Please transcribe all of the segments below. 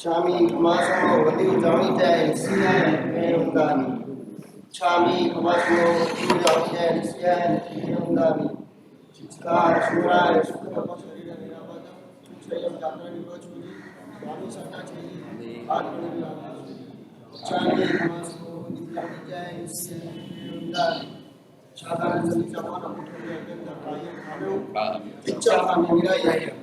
Chami Kamasmo Vati Jami Jai Sian Ungami. Chami Kamasmo Vati Jami Jai Sian Ungami. Chitka Shura Shukra Pasari Nirabada. Chayam Jatra Nivachuri. Swami Sakachari. Atmani Chami Kamasmo Vati Jami Jai Sian Ungami. Chakran Sani Chamana Putra Agenda Kaya Kanu. Chicha Kami Miraya.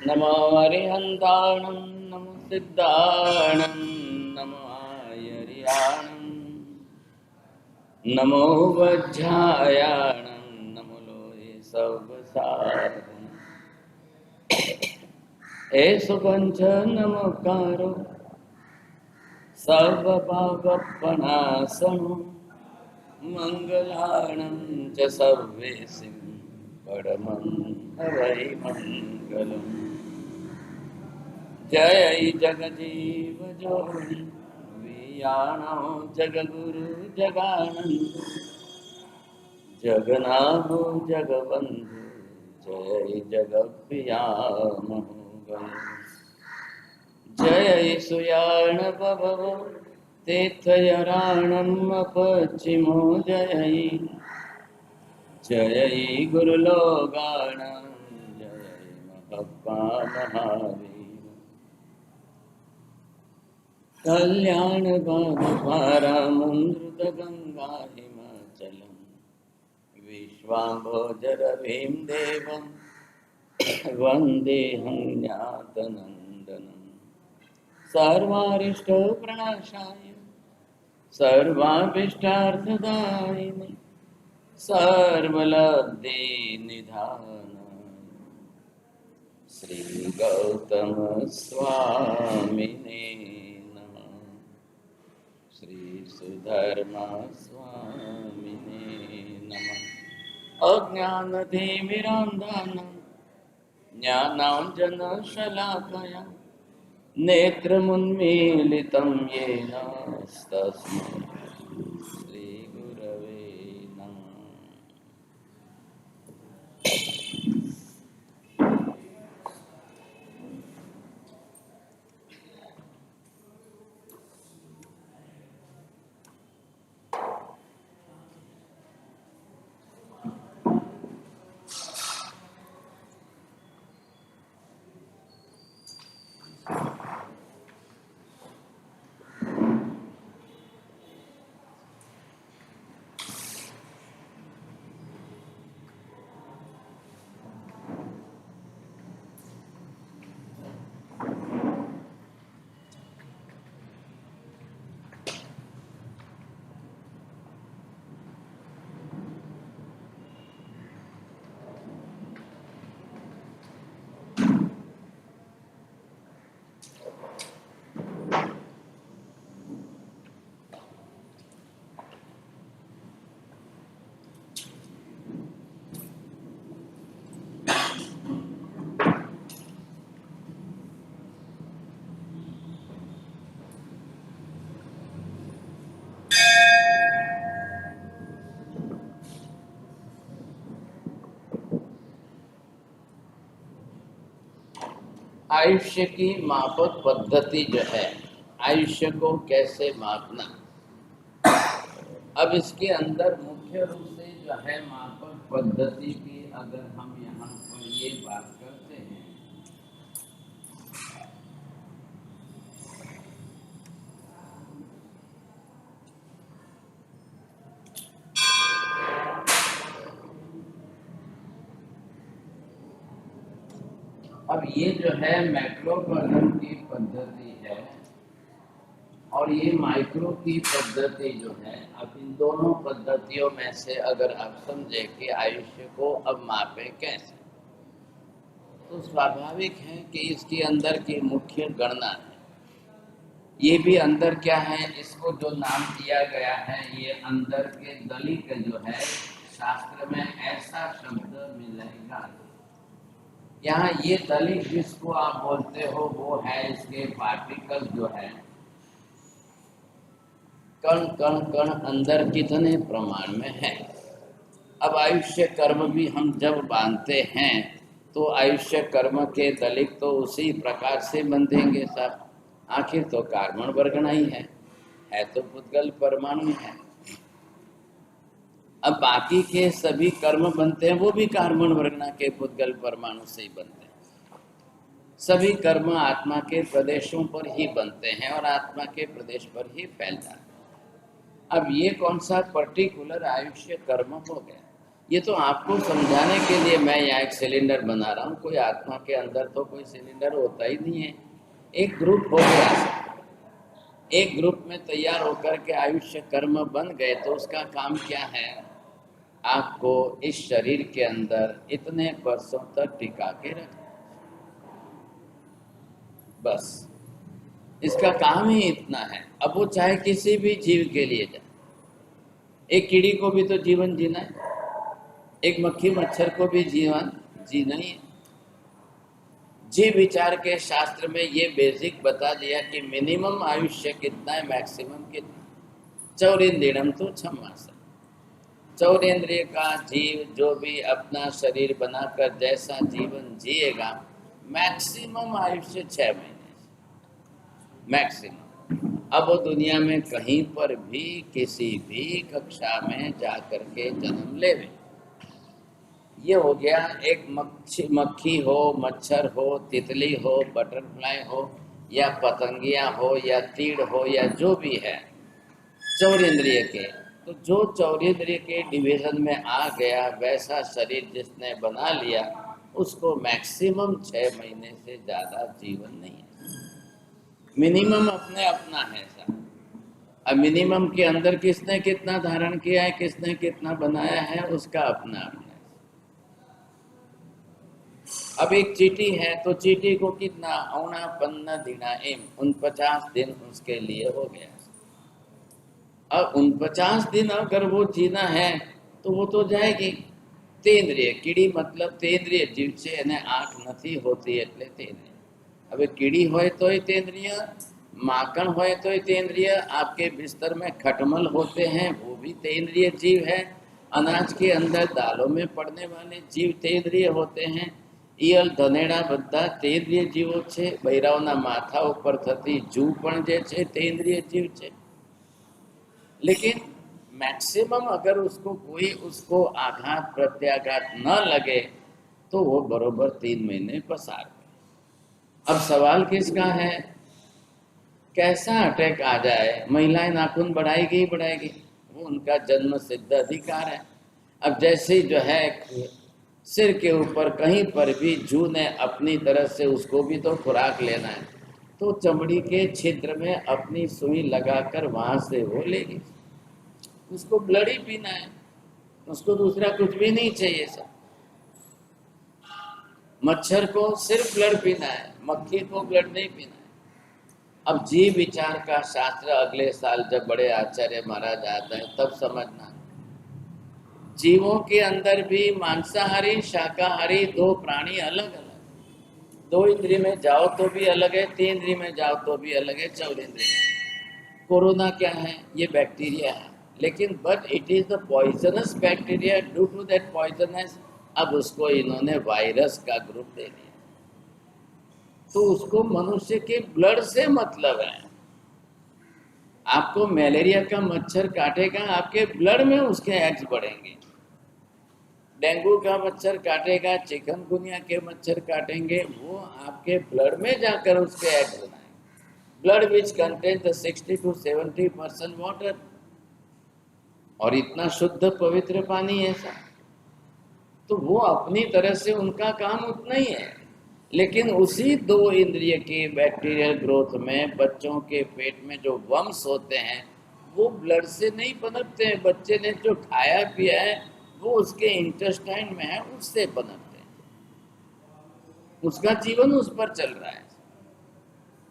नमो हरिहंताणं नमो सिद्धाणं नमो आयर्याणं नमो वज्रायाणं नमो लोहे सर्वसारं एषु पंच नमोकारो सर्वपापप्रणाशनं मंगलाणं च सर्वेसिं परमं हवै मंगलम् जय जगजीव जोनि वियाणो जगगुरु जगानंद जगनाथो जगबंधु जय जगप्रियामो जय सुयाण भव तीर्थयराणम् अपचिमो जय जय गुरुलोगाणं जय महप्पा महावीर कल्याण बाणपारामृत गंगा हिमाचलम विश्वाम्भोजर भीम देवम वंदेहं ज्ञातनंदनम सर्वारिष्ट प्रणाशाय सर्वाभीष्टार्थदायिने सर्वलब्धि निधानाय श्री गौतम स्वामिने श्री सुधर्मा स्वामिने नमः अज्ञानतिमिरान्धानां ज्ञानाञ्जनशलाकया नेत्रमुन्मीलितं येन तस्मै श्रीगुरवे नमः। आयुष्य की मापक पद्धति जो है, आयुष्य को कैसे मापना, अब इसके अंदर मुख्य रूप से जो है मापक पद्धति की अगर हम यहाँ पर ये बात करते हैं, अब ये जो है मैक्रोकॉर्डन की पद्धति है और ये माइक्रो की पद्धति जो है, अब इन दोनों पद्धतियों में से अगर आप समझे कि आयुष्य को अब मापे कैसे, तो स्वाभाविक है कि इसके अंदर की मुख्य गणना है। ये भी अंदर क्या है, इसको जो नाम दिया गया है, ये अंदर के दलित जो है, शास्त्र में ऐसा शब्द मिलेगा। यहाँ ये दलित जिसको आप बोलते हो वो है इसके पार्टिकल जो है, कण कण कण अंदर कितने प्रमाण में है। अब आयुष्य कर्म भी हम जब बांधते हैं तो आयुष्य कर्म के दलित तो उसी प्रकार से बंधेंगे सब। आखिर तो कार्बन वर्गना ही है तो पुद्गल परमाणु है। अब बाकी के सभी कर्म बनते हैं वो भी कार्बन वर्गना के पुद्गल परमाणु से ही बनते हैं। सभी कर्म आत्मा के प्रदेशों पर ही बनते हैं और आत्मा के प्रदेश पर ही फैलता है। अब ये कौन सा पर्टिकुलर आयुष्य कर्म हो गया, ये तो आपको समझाने के लिए मैं यहाँ एक सिलेंडर बना रहा हूँ। कोई आत्मा के अंदर तो कोई सिलेंडर होता ही नहीं है। एक ग्रुप हो गया, एक ग्रुप में तैयार होकर के आयुष्य कर्म बन गए तो उसका काम क्या है, आपको इस शरीर के अंदर इतने वर्षों तक टिका के रखना, बस इसका काम ही इतना है। अब वो चाहे किसी भी जीव के लिए जाए, एक कीड़ी को भी तो जीवन जीना है, एक मक्खी मच्छर को भी जीवन जीना ही है। जीव विचार के शास्त्र में ये बेसिक बता दिया कि मिनिमम आयुष्य कितना है, मैक्सिमम कितना। चौरिंद्रियम तो क्षमास, चौरेंद्रिय का जीव जो भी अपना शरीर बनाकर जैसा जीवन जिएगा, मैक्सिमम आयुष्य 6 महीने मैक्सिमम। अब वो दुनिया में कहीं पर भी किसी भी कक्षा में जा कर के जन्म लेवे। ये हो गया एक मक्खी हो, मच्छर हो, तितली हो, बटरफ्लाई हो या पतंगिया हो या तीड़ हो या जो भी है चौरेंद्रिय के, तो जो चौरेंद्रिय के डिवीजन में आ गया वैसा शरीर जिसने बना लिया उसको मैक्सिमम 6 महीने से ज़्यादा जीवन नहीं है। मिनिमम अपने अपना है सर। अब मिनिमम के अंदर किसने कितना धारण किया है, किसने कितना बनाया है, उसका अपना अपना है। अब एक चीटी है तो चीटी को कितना औना पन्ना दिना एम 49 दिन उसके लिए हो गया। अब 49 दिन अगर वो जीना है तो वो तो जाएगी। तेंद्रिय कीड़ी मतलब तेंद्रिय जीव से એને આંખ નથી હોતી એટલે તેંદ્રિય। હવે कीड़ी होए तो ही तेंद्रिय, माखन होए तो ही तेंद्रिय, आपके बिस्तर में खटमल होते हैं वो भी तेंद्रिय जीव है, अनाज के अंदर दालों में पड़ने वाले जीव तेंद्रिय होते हैं, ઈયળ ધનેડા બધા તેંદ્રિય જીવો છે, બૈરાઓના માથા ઉપર થતી જૂ પણ જે છે તેંદ્રિય જીવ છે। लेकिन मैक्सिमम अगर उसको कोई उसको आघात प्रत्याघात न लगे तो वो बरोबर 3 महीने पसार गए। अब सवाल किसका है, कैसा अटैक आ जाए, महिलाएं नाखून बढ़ाएगी ही बढ़ाएगी, वो उनका जन्म सिद्ध अधिकार है। अब जैसे ही जो है सिर के ऊपर कहीं पर भी जू ने अपनी तरह से उसको भी तो खुराक लेना है, तो चमड़ी के छिद्र में अपनी सुई लगाकर वहां से वो लेगी। उसको ब्लड ही पीना है, उसको दूसरा कुछ भी नहीं चाहिए सर। मच्छर को सिर्फ ब्लड पीना है, मक्खी को ब्लड नहीं पीना है। अब जीव विचार का शास्त्र अगले साल जब बड़े आचार्य महाराज आता है तब समझना, जीवों के अंदर भी मांसाहारी शाकाहारी दो प्राणी अलग अलग, 2 इंद्रिय में जाओ तो भी अलग है, 3 इंद्रिय में जाओ तो भी अलग है, 4 इंद्रिय में। कोरोना क्या है, ये बैक्टीरिया है, लेकिन but it is the poisonous bacteria. Due to that poisonous अब उसको इन्होंने वायरस का ग्रुप दे दिया, तो उसको मनुष्य के ब्लड से मतलब है। आपको मलेरिया का मच्छर काटेगा, आपके ब्लड में उसके एग्स बढ़ेंगे। डेंगू का मच्छर काटेगा, चिकनगुनिया के मच्छर काटेंगे, वो आपके ब्लड में जाकर उसके एग्स बनाएंगे। Blood which contains the 60 to 70% water, और इतना शुद्ध पवित्र पानी ऐसा, तो वो अपनी तरह से उनका काम उतना ही है। लेकिन उसी 2 इंद्रिय के बैक्टीरियल ग्रोथ में बच्चों के पेट में जो वम्स होते हैं वो ब्लड से नहीं पनपते हैं, बच्चे ने जो खाया पिया है वो उसके इंटेस्टाइन में है, उससे पनपते हैं। उसका जीवन उस पर चल रहा है।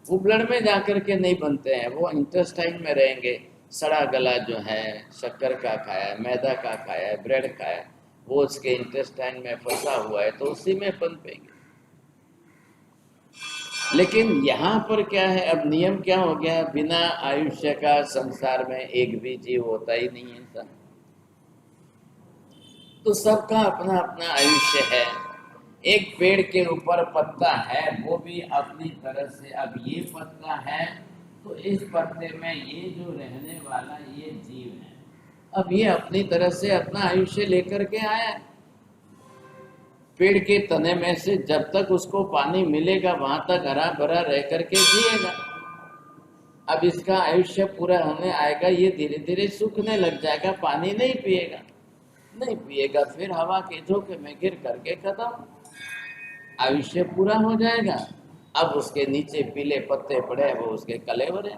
वो ब्लड में जाकर के नहीं बनते हैं, वो इंटेस्टाइन में रहेंगे। सड़ा गला जो है, शक्कर का खाया है, मैदा का खाया है, ब्रेड खाया है, वो उसके इंटेस्टाइन में फंसा हुआ है, तो उसी में पनपेंगे। लेकिन यहाँ पर क्या है, अब नियम क्या हो गया, बिना आयुष्य का संसार में एक भी जीव होता ही नहीं है सब। तो सबका अपना अपना आयुष्य है। एक पेड़ के ऊपर पत्ता है, वो भी अपनी तरह से, अब ये पत्ता है तो इस पत्ते में ये जो रहने वाला ये जीव है, अब ये अपनी तरह से अपना आयुष्य लेकर के आया है। पेड़ के तने में से जब तक उसको पानी मिलेगा वहां तक हरा भरा रह करके जिएगा। अब इसका आयुष्य पूरा होने आएगा, ये धीरे धीरे सूखने लग जाएगा, पानी नहीं पिएगा, नहीं पिएगा, फिर हवा के झोंके में गिर करके खत्म, आयुष्य पूरा हो जाएगा। अब उसके नीचे पीले पत्ते पड़े, वो उसके कलेवर है।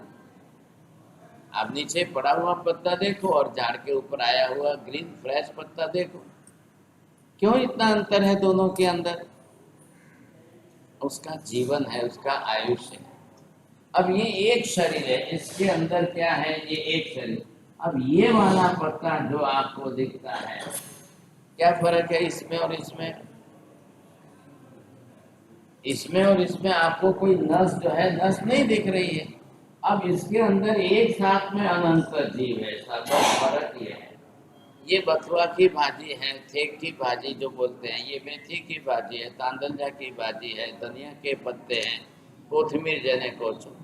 अब नीचे पड़ा हुआ पत्ता देखो और झाड़ के ऊपर आया हुआ ग्रीन फ्रेश पत्ता देखो, क्यों इतना अंतर है दोनों के अंदर? उसका जीवन है, उसका आयुष्य है। अब ये एक शरीर है, इसके अंदर क्या है, ये एक शरीर। अब ये वाला पत्ता जो आपको दिखता है, क्या फर्क है इसमें और इसमें? इसमें और इसमें आपको कोई नस जो है, नस नहीं दिख रही है। अब इसके अंदर एक साथ में अनंत जीव है, सब फर्क ये है। ये बथुआ की भाजी है, थेक की भाजी जो बोलते हैं, ये मेथी की भाजी है, तांदलजा की भाजी है, धनिया के पत्ते हैं, कोथिमीर जने कोचो,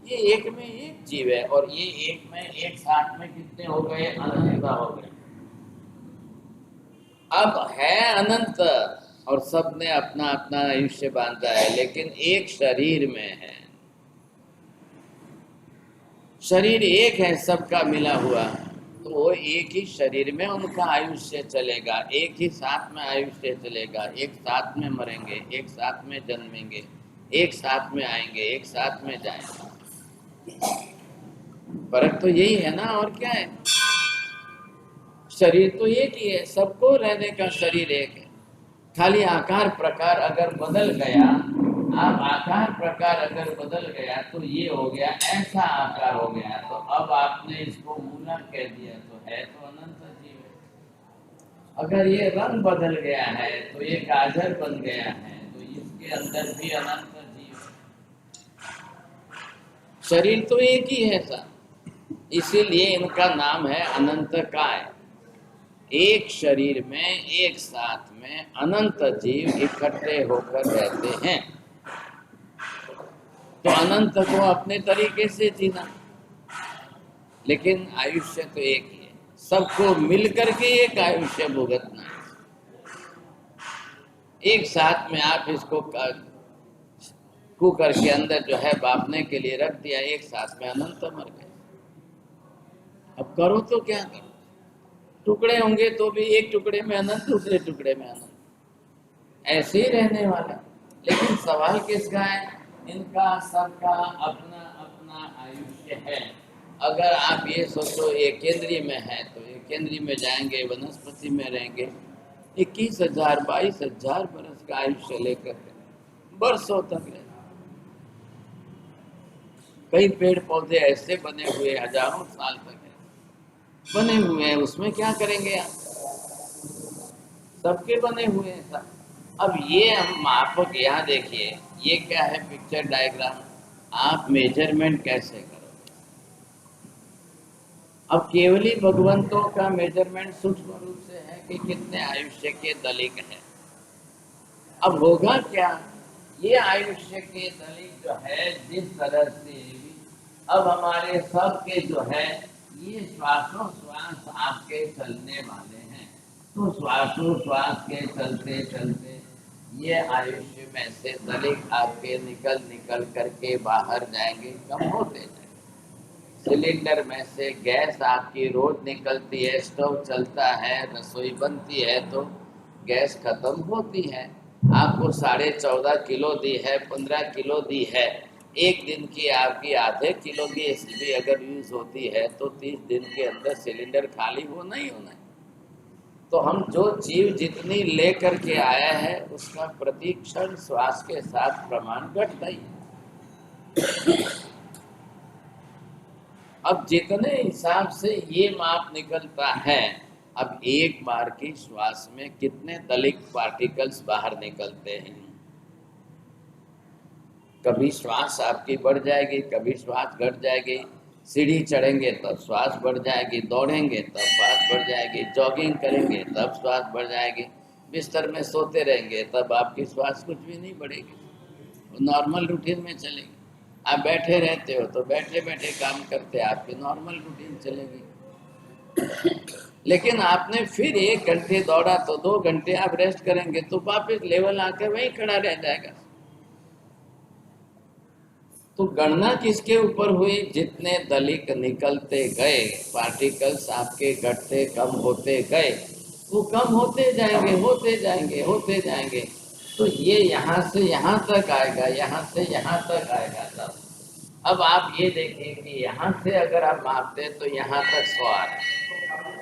ये एक में एक जीव है। और ये एक में एक साथ में कितने हो गए, अनंत हो गए। अब है अनंत और सब ने अपना अपना आयुष्य बांधा है, लेकिन एक शरीर में है। शरीर एक है सबका मिला हुआ, तो वो एक ही शरीर में उनका आयुष्य चलेगा, एक ही साथ में आयुष्य चलेगा, एक साथ में मरेंगे, एक साथ में जन्मेंगे, एक साथ में आएंगे, एक साथ में जाएंगे। फर्क तो यही है ना, और क्या है? शरीर तो एक ही है, सबको रहने का शरीर एक है, खाली आकार प्रकार अगर बदल गया, अब आकार प्रकार अगर बदल गया तो ये हो गया, ऐसा आकार हो गया, तो अब आपने इसको मूला कह दिया, तो है तो अनंत जीव है। अगर ये रंग बदल गया है तो ये गाजर बन गया है, तो इसके अंदर भी अनंत जीव है। शरीर तो एक ही है सर, इसीलिए इनका नाम है अनंत काय। एक शरीर में एक साथ में अनंत जीव इकट्ठे होकर रहते हैं, तो अनंत को अपने तरीके से जीना, लेकिन आयुष्य तो एक ही है, सबको मिलकर के एक आयुष्य भुगतना है। एक साथ में आप इसको कुकर के अंदर जो है बापने के लिए रख दिया, एक साथ में अनंत मर गए। अब करो तो क्या करो, टुकड़े होंगे तो भी एक टुकड़े में अनंत, दूसरे टुकड़े में अनंत, ऐसे ही रहने वाला। लेकिन सवाल किसका है, इनका सबका अपना अपना आयुष्य है। अगर आप ये सोचो ये केंद्रीय में है, तो ये केंद्रीय में जाएंगे, वनस्पति में रहेंगे, 21,000 22,000 बरस का आयुष्य लेकर बरसों तक रहे। कई पेड़ पौधे ऐसे बने हुए हजारों साल तक बने हुए हैं, उसमें क्या करेंगे आप? सबके बने हुए हैं सब। अब ये हम आपको यहाँ देखिए, ये क्या है, पिक्चर डायग्राम। आप मेजरमेंट कैसे करोगे? अब केवली भगवंतों का मेजरमेंट सूक्ष्म रूप से है कि कितने आयुष्य के दलिक हैं। अब होगा क्या, ये आयुष्य के दलिक जो है, जिस तरह से अब हमारे सबके जो है ये श्वासोश्वास आपके चलने वाले हैं, तो श्वासोश्वास के चलते चलते ये आयुष्य में से दलिक आपके निकल निकल करके बाहर जाएंगे, कम होते जाएंगे। सिलेंडर में से गैस आपकी रोज निकलती है, स्टोव चलता है, रसोई बनती है, तो गैस खत्म होती है। आपको 14.5 किलो दी है, 15 किलो दी है, एक दिन की आपकी आधे किलो गैस भी अगर यूज होती है, तो 30 दिन के अंदर सिलेंडर खाली होना ही होना है। तो हम जो जीव जितनी ले करके आया है उसका प्रतिक्षण श्वास के साथ प्रमाण घटता ही है। अब जितने हिसाब से ये माप निकलता है, अब एक बार की श्वास में कितने दलिक पार्टिकल्स बाहर निकलते हैं। कभी श्वास आपकी बढ़ जाएगी, कभी श्वास घट जाएगी। सीढ़ी चढ़ेंगे तब श्वास बढ़ जाएगी, दौड़ेंगे तब श्वास बढ़ जाएगी, जॉगिंग करेंगे तब श्वास बढ़ जाएगी, बिस्तर में सोते रहेंगे तब आपकी श्वास कुछ भी नहीं बढ़ेगी, नॉर्मल रूटीन में चलेगी। आप बैठे रहते हो तो बैठे बैठे काम करते आपकी नॉर्मल रूटीन चलेगी। लेकिन आपने फिर 1 घंटे दौड़ा तो 2 घंटे आप रेस्ट करेंगे तो वापस लेवल आके वहीं खड़ा रह जाएगा। तो गणना किसके ऊपर हुई? जितने दलिक निकलते गए, पार्टिकल्स आपके घटते कम होते गए, वो कम होते जाएंगे होते जाएंगे होते जाएंगे। तो ये यहाँ से यहाँ तक आएगा, यहाँ से यहाँ तक आएगा। तब अब आप ये देखिए कि यहाँ से अगर आप मापते तो यहाँ तक 100 आ रहा है।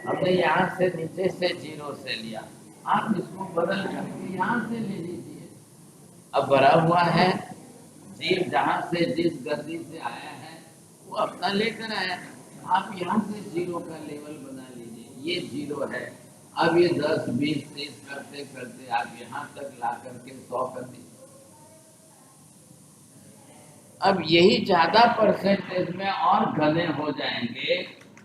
हमने यहाँ से नीचे से 0 से लिया, आप इसको बदल करके यहाँ से ले लीजिए। अब भरा हुआ है, जीव जहाँ से जिस गति से आया है वो अपना लेकर आया। आप यहाँ से 0 का लेवल बना लीजिए, ये 0 है। अब ये 10, 20, 30 करते करते आप यहाँ तक ला करके 100 कर दीजिए। अब यही ज्यादा परसेंटेज में और घने हो जाएंगे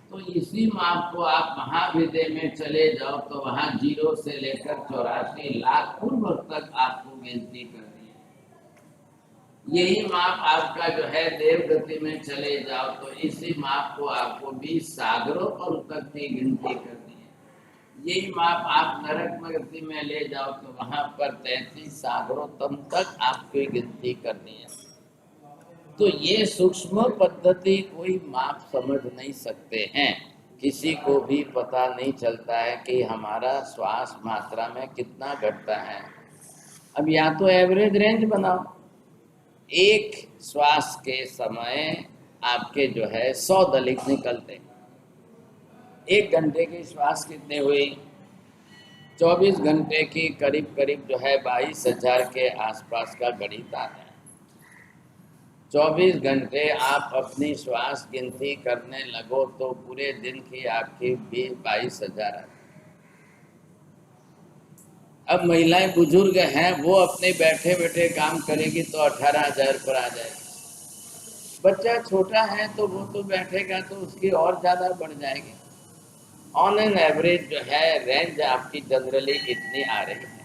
तो इसी माप को आप महाविद्य में चले जाओ तो वहां 0 से लेकर 84 लाख पूर्व तक आपको गिनती करनी है। यही माप आपका जो है देव गति में चले जाओ तो इसी माप को आपको 20 सागरों पर तक की गिनती करनी है। यही माप आप नरक गति में ले जाओ तो वहां पर 33 सागरों तक आपकी गिनती करनी है। तो ये सूक्ष्म पद्धति कोई माप समझ नहीं सकते हैं, किसी को भी पता नहीं चलता है कि हमारा श्वास मात्रा में कितना घटता है। अब या तो एवरेज रेंज बनाओ, एक श्वास के समय आपके जो है 100 दलिक निकलते, 1 घंटे की श्वास कितने हुई? 24 घंटे की करीब करीब जो है 22,000 के आसपास का गणित आता है। 24 घंटे आप अपनी श्वास गिनती करने लगो तो पूरे दिन की आपकी 22,000 है। अब महिलाएं बुजुर्ग हैं, वो अपने बैठे बैठे काम करेगी तो 18,000 पर आ जाएगी। बच्चा छोटा है तो वो तो बैठेगा तो उसकी और ज़्यादा बढ़ जाएगी। ऑन एन एवरेज जो है रेंज आपकी जनरली इतनी आ रही है।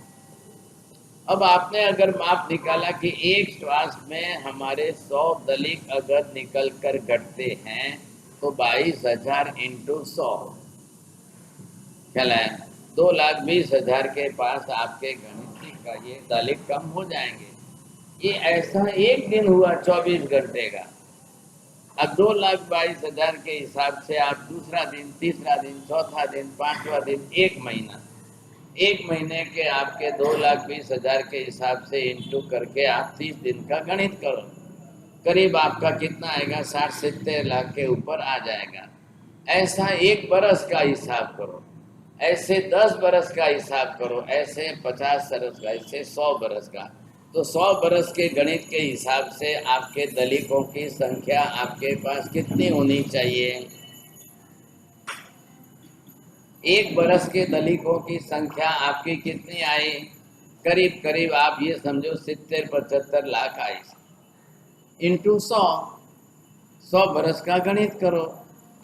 अब आपने अगर माप निकाला कि एक श्वास में हमारे 100 दलिक अगर निकल कर घटते हैं तो 22,000 इंटू 100 है 2,20,000 के पास आपके गणित का ये दलिक कम हो जाएंगे। ये ऐसा एक दिन हुआ 24 घंटे का। अब 2,22,000 के हिसाब से आप दूसरा दिन, तीसरा दिन, चौथा दिन, 5वां दिन, 1 महीना, 1 महीने के आपके 2,20,000 के हिसाब से इंटू करके आप 30 दिन का गणित करो, करीब आपका कितना आएगा? 60-70 लाख के ऊपर आ जाएगा। ऐसा 1 बरस का हिसाब करो, ऐसे 10 बरस का हिसाब करो, ऐसे 50 बरस का, ऐसे 100 बरस का। तो 100 बरस के गणित के हिसाब से आपके दलिकों की संख्या आपके पास कितनी होनी चाहिए? 1 बरस के दलिकों की संख्या आपकी कितनी आई? करीब करीब आप ये समझो 70-75 लाख आई। इंटू 100 बरस का गणित करो,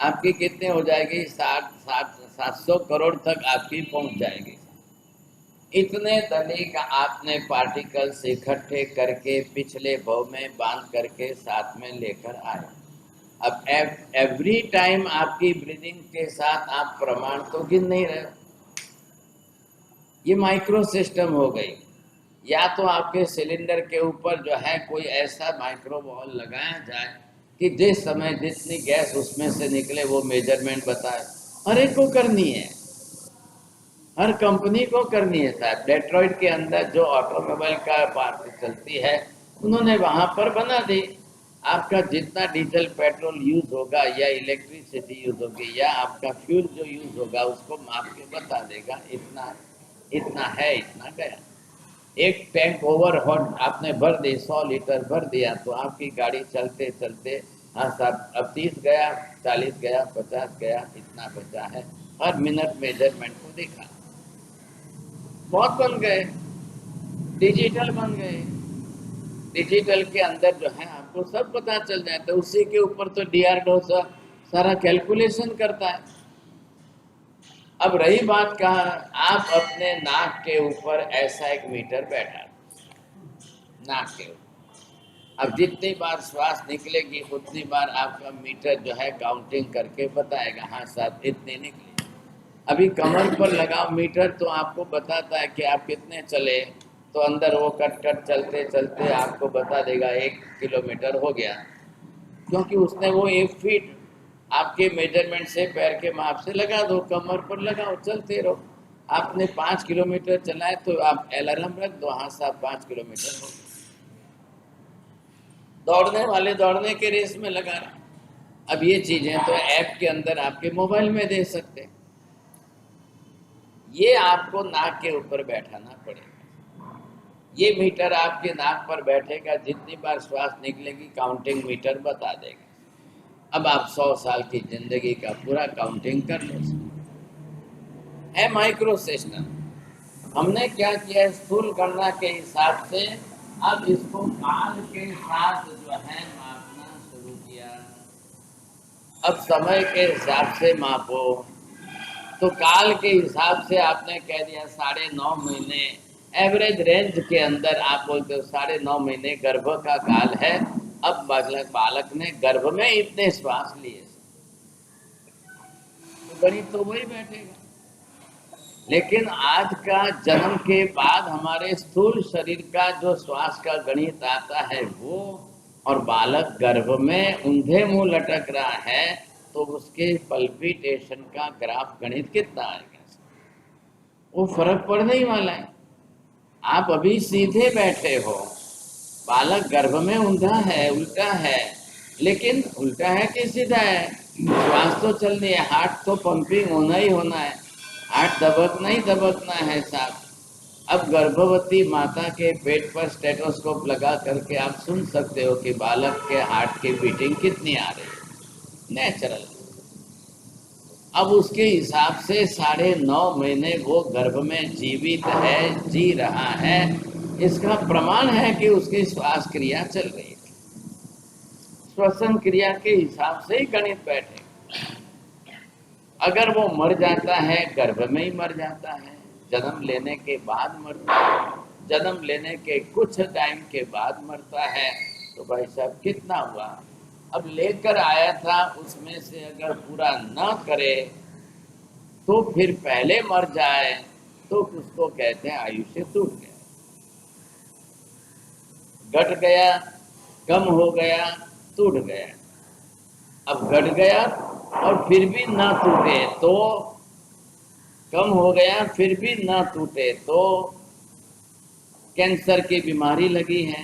आपकी कितने हो जाएगी? 700 करोड़ तक आपकी पहुंच जाएगी। इतने दलिक आपने पार्टिकल्स इकट्ठे करके पिछले भव में बांध करके साथ में लेकर आए। अब एवरी टाइम आपकी ब्रीदिंग के साथ आप प्रमाण तो गिन नहीं रहे हो। ये माइक्रो सिस्टम हो गई। या तो आपके सिलेंडर के ऊपर जो है कोई ऐसा माइक्रो वॉल लगाया जाए कि जिस समय जितनी गैस उसमें से निकले वो मेजरमेंट बताए। हर एक को करनी है, हर कंपनी को करनी है साहब। डेट्रॉइट के अंदर जो ऑटोमोबाइल का पार्ट चलती है उन्होंने वहां पर बना दी। आपका जितना डीजल पेट्रोल यूज होगा या इलेक्ट्रिसिटी यूज होगी या आपका फ्यूल जो यूज होगा उसको माप के बता देगा, इतना इतना है, इतना गया। एक टैंक ओवर हॉट आपने भर दी, 100 लीटर भर दिया, तो आपकी गाड़ी चलते चलते, हाँ साहब अब 30 गया, 40 गया, 50 गया, इतना बचा है, हर मिनट मेजरमेंट को देखा। बहुत बन गए, डिजिटल बन गए। डिजिटल के अंदर जो है आपको सब पता चल जाता है, उसी के ऊपर तो डीआरडीओ सारा कैलकुलेशन करता है। अब रही बात कहा, आप अपने नाक के ऊपर ऐसा एक मीटर बैठा, नाक के ऊपर, अब जितनी बार श्वास निकलेगी उतनी बार आपका मीटर जो है काउंटिंग करके बताएगा, हाँ साहब इतने निकले। अभी कमर पर लगाओ मीटर तो आपको बताता है कि आप कितने चले, तो अंदर वो कट कट चलते चलते आपको बता देगा 1 किलोमीटर हो गया, क्योंकि उसने वो 1 फीट आपके मेजरमेंट से पैर के माप से लगा दो, कमर पर लगाओ, चलते रहो। आपने 5 किलोमीटर चलाए तो आप अलार्म रख दो, हाँ साहब 5 किलोमीटर हो गया। दौड़ने वाले दौड़ने के रेस में लगा रहे। अब ये चीजें तो ऐप के अंदर आपके मोबाइल में दे सकते हैं। ये आपको नाक के ऊपर बैठाना पड़ेगा। ये मीटर आपके नाक पर बैठेगा, जितनी बार श्वास निकलेगी काउंटिंग मीटर बता देगा। अब आप 100 साल की जिंदगी का पूरा काउंटिंग कर लो। है माइक्रो सिस्टम। हमने क्या किया, स्थूल गणना के हिसाब से अब इसको काल के साथ जो है मापना शुरू किया। अब समय के हिसाब से मापो, तो काल के हिसाब से आपने कह दिया 9.5 महीने एवरेज रेंज के अंदर, आप बोलते हो 9.5 महीने गर्भ का काल है। अब बालक ने गर्भ में इतने श्वास लिए, तो गणित तो वही बैठेगा। लेकिन आज का जन्म के बाद हमारे स्थूल शरीर का जो श्वास का गणित आता है वो, और बालक गर्भ में ऊंधे मुंह लटक रहा है, तो उसके पल्पिटेशन का ग्राफ गणित कितना आएगा, वो फर्क पड़ने ही वाला है। आप अभी सीधे बैठे हो, बालक गर्भ में ऊंधा है, उल्टा है, लेकिन उल्टा है कि सीधा है, श्वास तो चलनी है, हार्ट तो पंपिंग होना ही होना है, हार्ट दबकना ही दबकना है साहब। अब गर्भवती माता के पेट पर स्टेथोस्कोप लगा करके आप सुन सकते हो कि बालक के हार्ट की बीटिंग कितनी आ रही है, नेचुरल। अब उसके हिसाब से 9.5 महीने वो गर्भ में जीवित है, जी रहा है, इसका प्रमाण है कि उसकी श्वास क्रिया चल रही है। श्वसन क्रिया के हिसाब से ही गणित बैठे। अगर वो मर जाता है, गर्भ में ही मर जाता है, जन्म लेने के बाद मरता है, जन्म लेने के कुछ टाइम के बाद मरता है, तो भाई साहब कितना हुआ। अब लेकर आया था, उसमें से अगर पूरा न करे तो फिर पहले मर जाए, तो उसको कहते हैं आयुष्य टूट गया, घट गया, कम हो गया, टूट गया। अब घट गया और फिर भी ना टूटे तो, कम हो गया फिर भी ना टूटे तो कैंसर की बीमारी लगी है,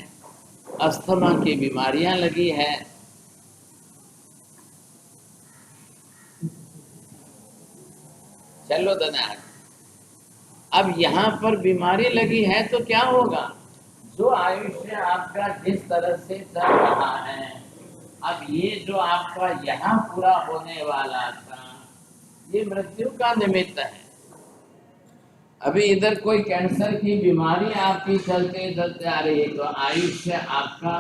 अस्थमा की बीमारियां लगी है। चलो धन्यवाद। अब यहाँ पर बीमारी लगी है तो क्या होगा, जो आयुष्य आपका जिस तरह से चल रहा है, अब ये जो आपका यहाँ पूरा होने वाला था, ये मृत्यु का निमित्त है। अभी इधर कोई कैंसर की बीमारी आपकी चलते चलते आ रही है, तो आयुष्य आपका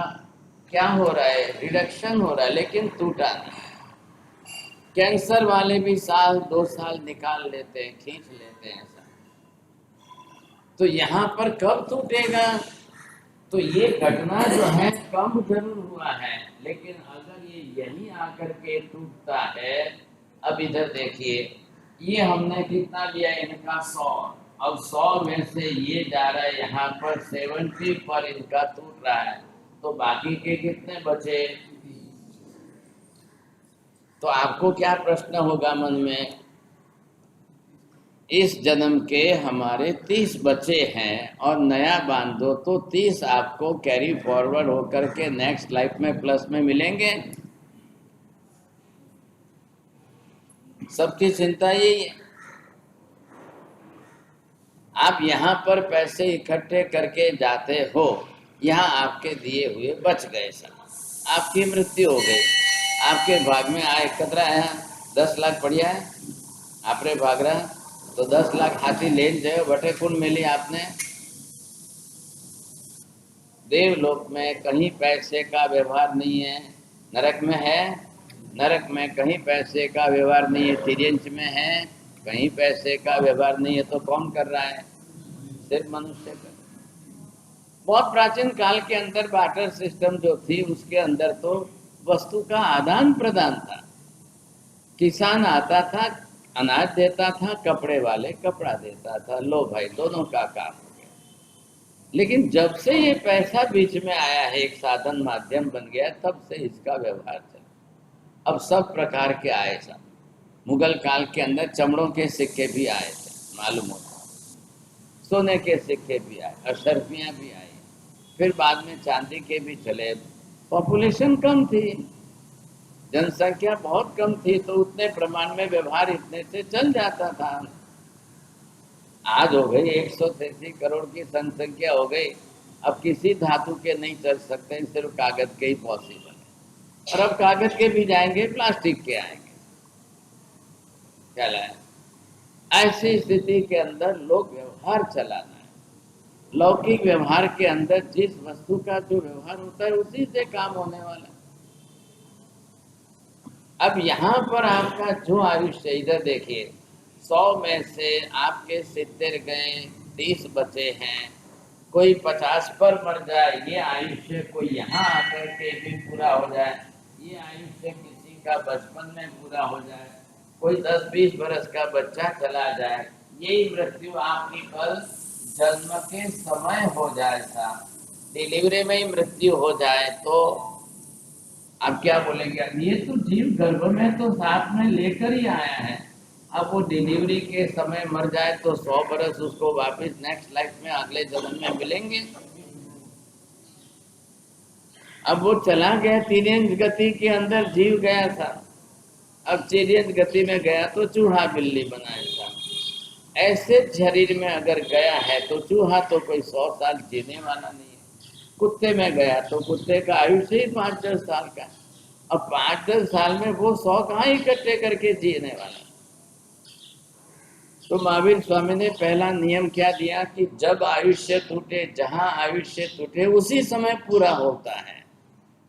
क्या हो रहा है, रिडक्शन हो रहा है, लेकिन टूटा नहीं। कैंसर वाले भी 1-2 साल निकाल लेते हैं, खींच लेते हैं ऐसा। तो यहाँ पर कब टूटेगा, तो ये घटना जो है कम जरूर हुआ है, लेकिन अगर ये यही आकर के टूटता है। अब इधर देखिए, ये हमने कितना लिया, इनका 100, अब 100 में से ये जा रहा है यहाँ पर 70 पर इनका टूट रहा है, तो बाकी के कितने बचे। तो आपको क्या प्रश्न होगा मन में, इस जन्म के हमारे 30 बचे हैं और नया बांधो तो 30 आपको कैरी फॉरवर्ड होकर के नेक्स्ट लाइफ में प्लस में मिलेंगे। सबकी चिंता यही है। आप यहाँ पर पैसे इकट्ठे करके जाते हो, यहाँ आपके दिए हुए बच गए, सब आपकी मृत्यु हो गई, आपके भाग में आए कतरा है 10 लाख बढ़िया है, आपरे भाग रहा तो 10 लाख हाथी लेन जाए बटे कौन मिली आपने। देवलोक में कहीं पैसे का व्यवहार नहीं है, नरक में है, नरक में कहीं पैसे का व्यवहार नहीं है, तिर्यंच में है कहीं पैसे का व्यवहार नहीं है। तो कौन कर रहा है? सिर्फ मनुष्य कर। बहुत प्राचीन काल के अंदर बार्टर सिस्टम जो थी उसके अंदर तो वस्तु का आदान प्रदान था। किसान आता था, अनाज देता था, कपड़े वाले कपड़ा देता था, लो भाई दोनों का काम हो गया। लेकिन जब से ये पैसा बीच में आया है, एक साधन माध्यम बन गया, तब से इसका व्यवहार चला। अब सब प्रकार के आए, सब मुगल काल के अंदर चमड़ों के सिक्के भी आए थे, मालूम होता, सोने के सिक्के भी आए, अशर्फियाँ भी आई, फिर बाद में चांदी के भी चले। पॉपुलेशन कम थी, जनसंख्या बहुत कम थी, तो उतने प्रमाण में व्यवहार इतने से चल जाता था। आज हो गई 133 करोड़ की जनसंख्या हो गई, अब किसी धातु के नहीं चल सकते, सिर्फ कागज के ही पॉसिबल है। और अब कागज के भी जाएंगे, प्लास्टिक के आएंगे, क्या लाए। ऐसी स्थिति के अंदर लोग व्यवहार चलाना है। लौकिक व्यवहार के अंदर जिस वस्तु का जो व्यवहार होता है उसी से काम होने वाला है। अब यहाँ पर आपका जो आयुष्य, इधर देखिए, 100 में से आपके 70 गए, 30 बचे हैं, कोई 50 पर मर जाए, ये आयुष्य कोई यहाँ आकर के भी पूरा हो जाए, ये आयुष्य किसी का बचपन में पूरा हो जाए, कोई 10-20 बरस का बच्चा चला जाए, यही मृत्यु आपकी कल जन्म के समय हो जाए था, डिलीवरी में ही मृत्यु हो जाए, तो आप क्या बोलेंगे? ये तो जीव गर्भ में तो साथ में लेकर ही आया है, अब वो डिलीवरी के समय मर जाए तो 100 बरस उसको वापस नेक्स्ट लाइफ में अगले जन्म में मिलेंगे। अब वो चला गया, तिर्यंच गति के अंदर जीव गया था, अब तिर्यंच गति में गया तो चूहा बिल्ली बनाया था। ऐसे शरीर में अगर गया है तो चूहा तो कोई 100 साल जीने वाला नहीं है। कुत्ते में गया तो कुत्ते का आयुष्य ही 5-10 साल का, अब 5-10 साल में वो 100 कहाँ इकट्ठे करके जीने वाला। तो महावीर स्वामी ने पहला नियम क्या दिया कि जब आयुष्य टूटे, जहाँ आयुष्य टूटे उसी समय पूरा होता है।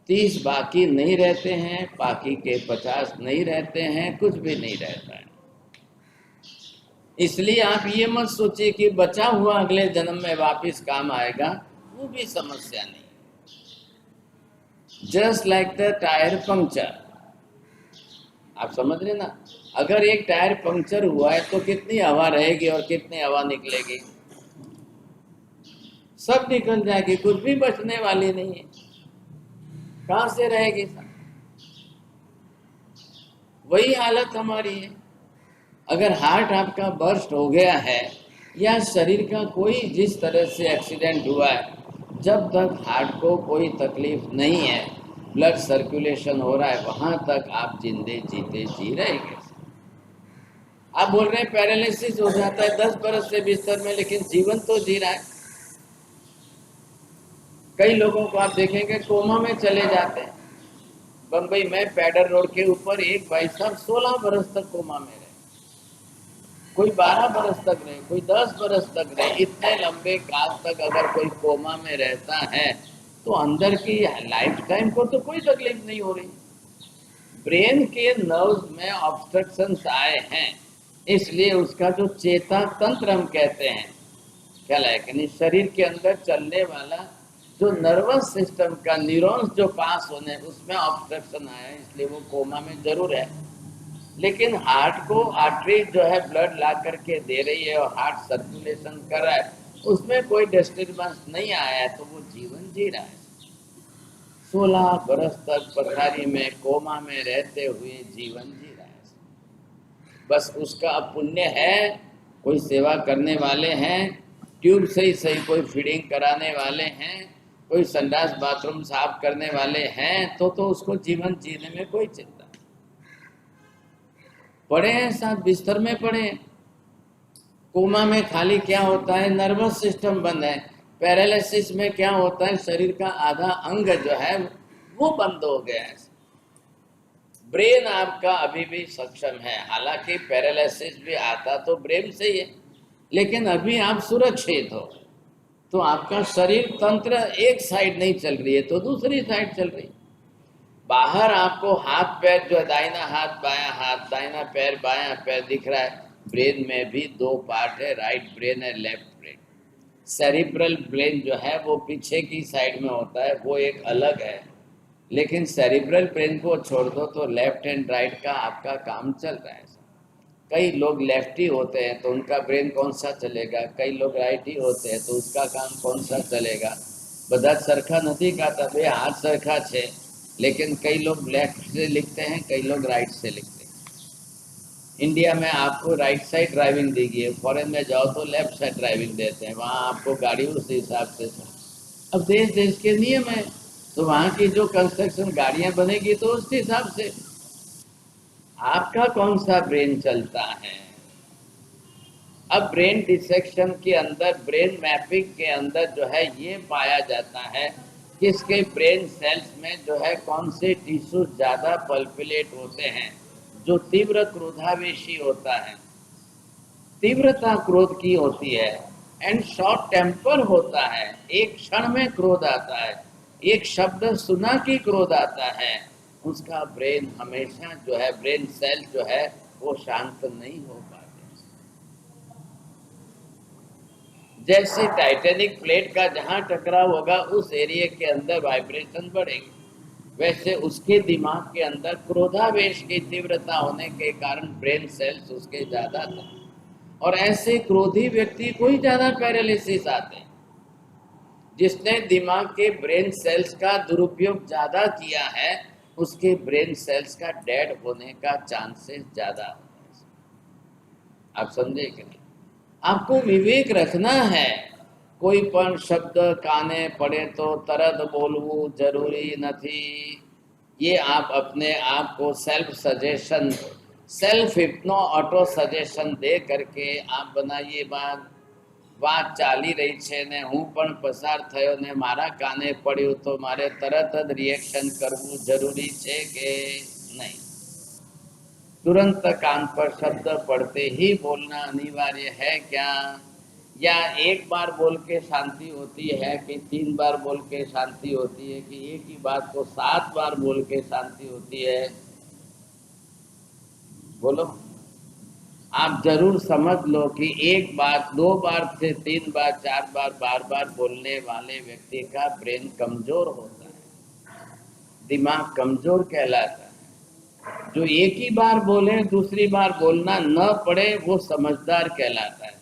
30 बाकी नहीं रहते हैं, बाकी के 50 नहीं रहते हैं, कुछ भी नहीं रहता है। इसलिए आप ये मत सोचिए कि बचा हुआ अगले जन्म में वापस काम आएगा, वो भी समस्या नहीं। Just like the tyre puncture, आप समझ रहे ना, अगर एक टायर पंक्चर हुआ है तो कितनी हवा रहेगी और कितनी हवा निकलेगी? सब निकल जाएगी, कुछ भी बचने वाली नहीं है, कहां से रहेगी सब? वही हालत हमारी है। अगर हार्ट आपका बर्स्ट हो गया है या शरीर का कोई जिस तरह से एक्सीडेंट हुआ है, जब तक हार्ट को कोई तकलीफ नहीं है, ब्लड सर्कुलेशन हो रहा है, वहां तक आप जिंदे जीते जी रहेंगे। आप बोल रहे हैं पैरालिसिस हो जाता है 10 बरस से बिस्तर में, लेकिन जीवन तो जी रहा है। कई लोगों को आप देखेंगे कोमा में चले जाते हैं। बम्बई में पैडर रोड के ऊपर एक भाई साहब 16 बरस तक कोमा में रहे, कोई 12 बरस तक रहे, कोई 10 बरस तक रहे। इतने लंबे काल तक अगर कोई कोमा में रहता है तो अंदर की लाइफ टाइम को तो कोई तकलीफ नहीं हो रही। ब्रेन के नर्व्स में ऑब्स्ट्रक्शंस आए हैं, इसलिए उसका जो चेता तंत्र हम कहते हैं, क्या है, शरीर के अंदर चलने वाला जो नर्वस सिस्टम का न्यूरॉन्स जो पास होने, उसमें ऑब्स्ट्रक्शन आया है, इसलिए वो कोमा में जरूर है। लेकिन हार्ट को आर्टरी जो है ब्लड ला करके दे रही है और हार्ट सर्कुलेशन कर रहा है, उसमें कोई डिस्टर्बेंस नहीं आया है, तो वो जीवन जी रहा है। 16 बरस तक पथारी में कोमा में रहते हुए जीवन जी रहा है। बस उसका पुण्य है कोई सेवा करने वाले हैं, ट्यूब से ही सही कोई फीडिंग कराने वाले हैं, कोई संडास बाथरूम साफ करने वाले हैं, तो उसको जीवन जीने में कोई चिंता नहीं। पड़े हैं साथ बिस्तर में पड़े हैं। कोमा में खाली क्या होता है, नर्वस सिस्टम बंद है। पैरालिसिस में क्या होता है, शरीर का आधा अंग जो है वो बंद हो गया है। ब्रेन आपका अभी भी सक्षम है, हालांकि पैरालिसिस भी आता तो ब्रेन से ही है, लेकिन अभी आप सुरक्षित हो, तो आपका शरीर तंत्र एक साइड नहीं चल रही है तो दूसरी साइड चल रही है। बाहर आपको हाथ पैर जो दाहिना हाथ बायां हाथ, दाहिना पैर बायां पैर दिख रहा है। ब्रेन में भी दो पार्ट है, राइट ब्रेन है लेफ्ट ब्रेन। सेरिब्रल ब्रेन जो है वो पीछे की साइड में होता है, वो एक अलग है। लेकिन सेरिब्रल ब्रेन को छोड़ दो तो लेफ्ट एंड राइट का आपका काम चल रहा है। कई लोग लेफ्टी होते हैं तो उनका ब्रेन कौन सा चलेगा, कई लोग राइटी होते हैं तो उसका काम कौन सा चलेगा। બધા સરખા નથી ગાતા, બે हाथ સરખા છે, लेकिन कई लोग लेफ्ट से लिखते हैं, कई लोग राइट से लिखते हैं। इंडिया में आपको राइट साइड ड्राइविंग दी गई है, फॉरेन में जाओ तो लेफ्ट साइड ड्राइविंग देते हैं, वहाँ आपको गाड़ी उस हिसाब से। अब देश देश के नियम है, तो वहाँ की जो कंस्ट्रक्शन गाड़ियाँ बनेगी तो उस हिसाब से आपका कौन सा ब्रेन चलता है। अब ब्रेन डिसेक्शन के अंदर, ब्रेन मैपिंग के अंदर जो है ये पाया जाता है कि इसके ब्रेन सेल्स में जो है कौन से टिश्यू ज़्यादा पल्पिलेट होते हैं, जो तीव्र क्रोधावेशी होता है, तीव्रता क्रोध की होती है, एंड शॉर्ट टेम्पर होता है, एक क्षण में क्रोध आता है, एक शब्द सुना कि क्रोध आता है, उसका ब्रेन हमेशा जो है, ब्रेन सेल जो है वो शांत नहीं हो पाते। जैसे टाइटेनिक प्लेट का जहां टकराव होगा उस एरिया के अंदर वाइब्रेशन बढ़ेगी, वैसे उसके दिमाग के अंदर क्रोधावेश की तीव्रता होने के कारण ब्रेन सेल्स उसके ज्यादा था, और ऐसे क्रोधी व्यक्ति को ही ज्यादा पैरालिसिस आते हैं। जिसने दिमाग के ब्रेन सेल्स का दुरुपयोग ज्यादा किया है उसके ब्रेन सेल्स का डेड होने का चांसेस ज्यादा होता है। आप समझे कि नहीं? आपको विवेक रखना है। कोई पण शब्द काने पड़े तो तरत बोलवू जरूरी नहीं। ये आप अपने आप को self suggestion, self hypno auto suggestion दे करके आप बनाइए बात। વાત ચાલી રહી છે ને હું પણ પસાર થયો ને મારા કાને પડ્યું તો મારે તરત જ રિએક્શન કરવું જરૂરી છે કે નહીં? तुरंत कान पर शब्द पढ़ते ही बोलना अनिवार्य है क्या? या एक बार बोल के शांति होती है कि 3 बार बोल के शांति होती है, कि एक ही बात को 7 बार बोल के शांति होती है? बोलो। आप जरूर समझ लो कि एक बार 2 बार से 3 बार 4 बार बार बार बोलने वाले व्यक्ति का ब्रेन कमजोर होता है, दिमाग कमजोर कहलाता है। जो एक ही बार बोले दूसरी बार बोलना न पड़े वो समझदार कहलाता है,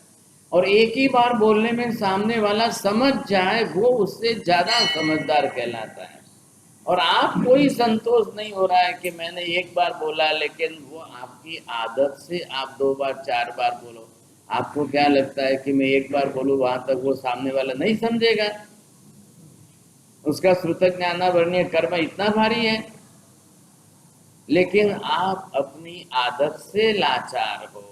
और एक ही बार बोलने में सामने वाला समझ जाए वो उससे ज्यादा समझदार कहलाता है। और आप कोई संतोष नहीं हो रहा है कि मैंने एक बार बोला, लेकिन वो आपकी आदत से आप 2 बार 4 बार बोलो। आपको क्या लगता है कि मैं एक बार बोलूं वहां तक वो सामने वाला नहीं समझेगा? उसका श्रुतज्ञानावर्णीय कर्म इतना भारी है। लेकिन आप अपनी आदत से लाचार हो,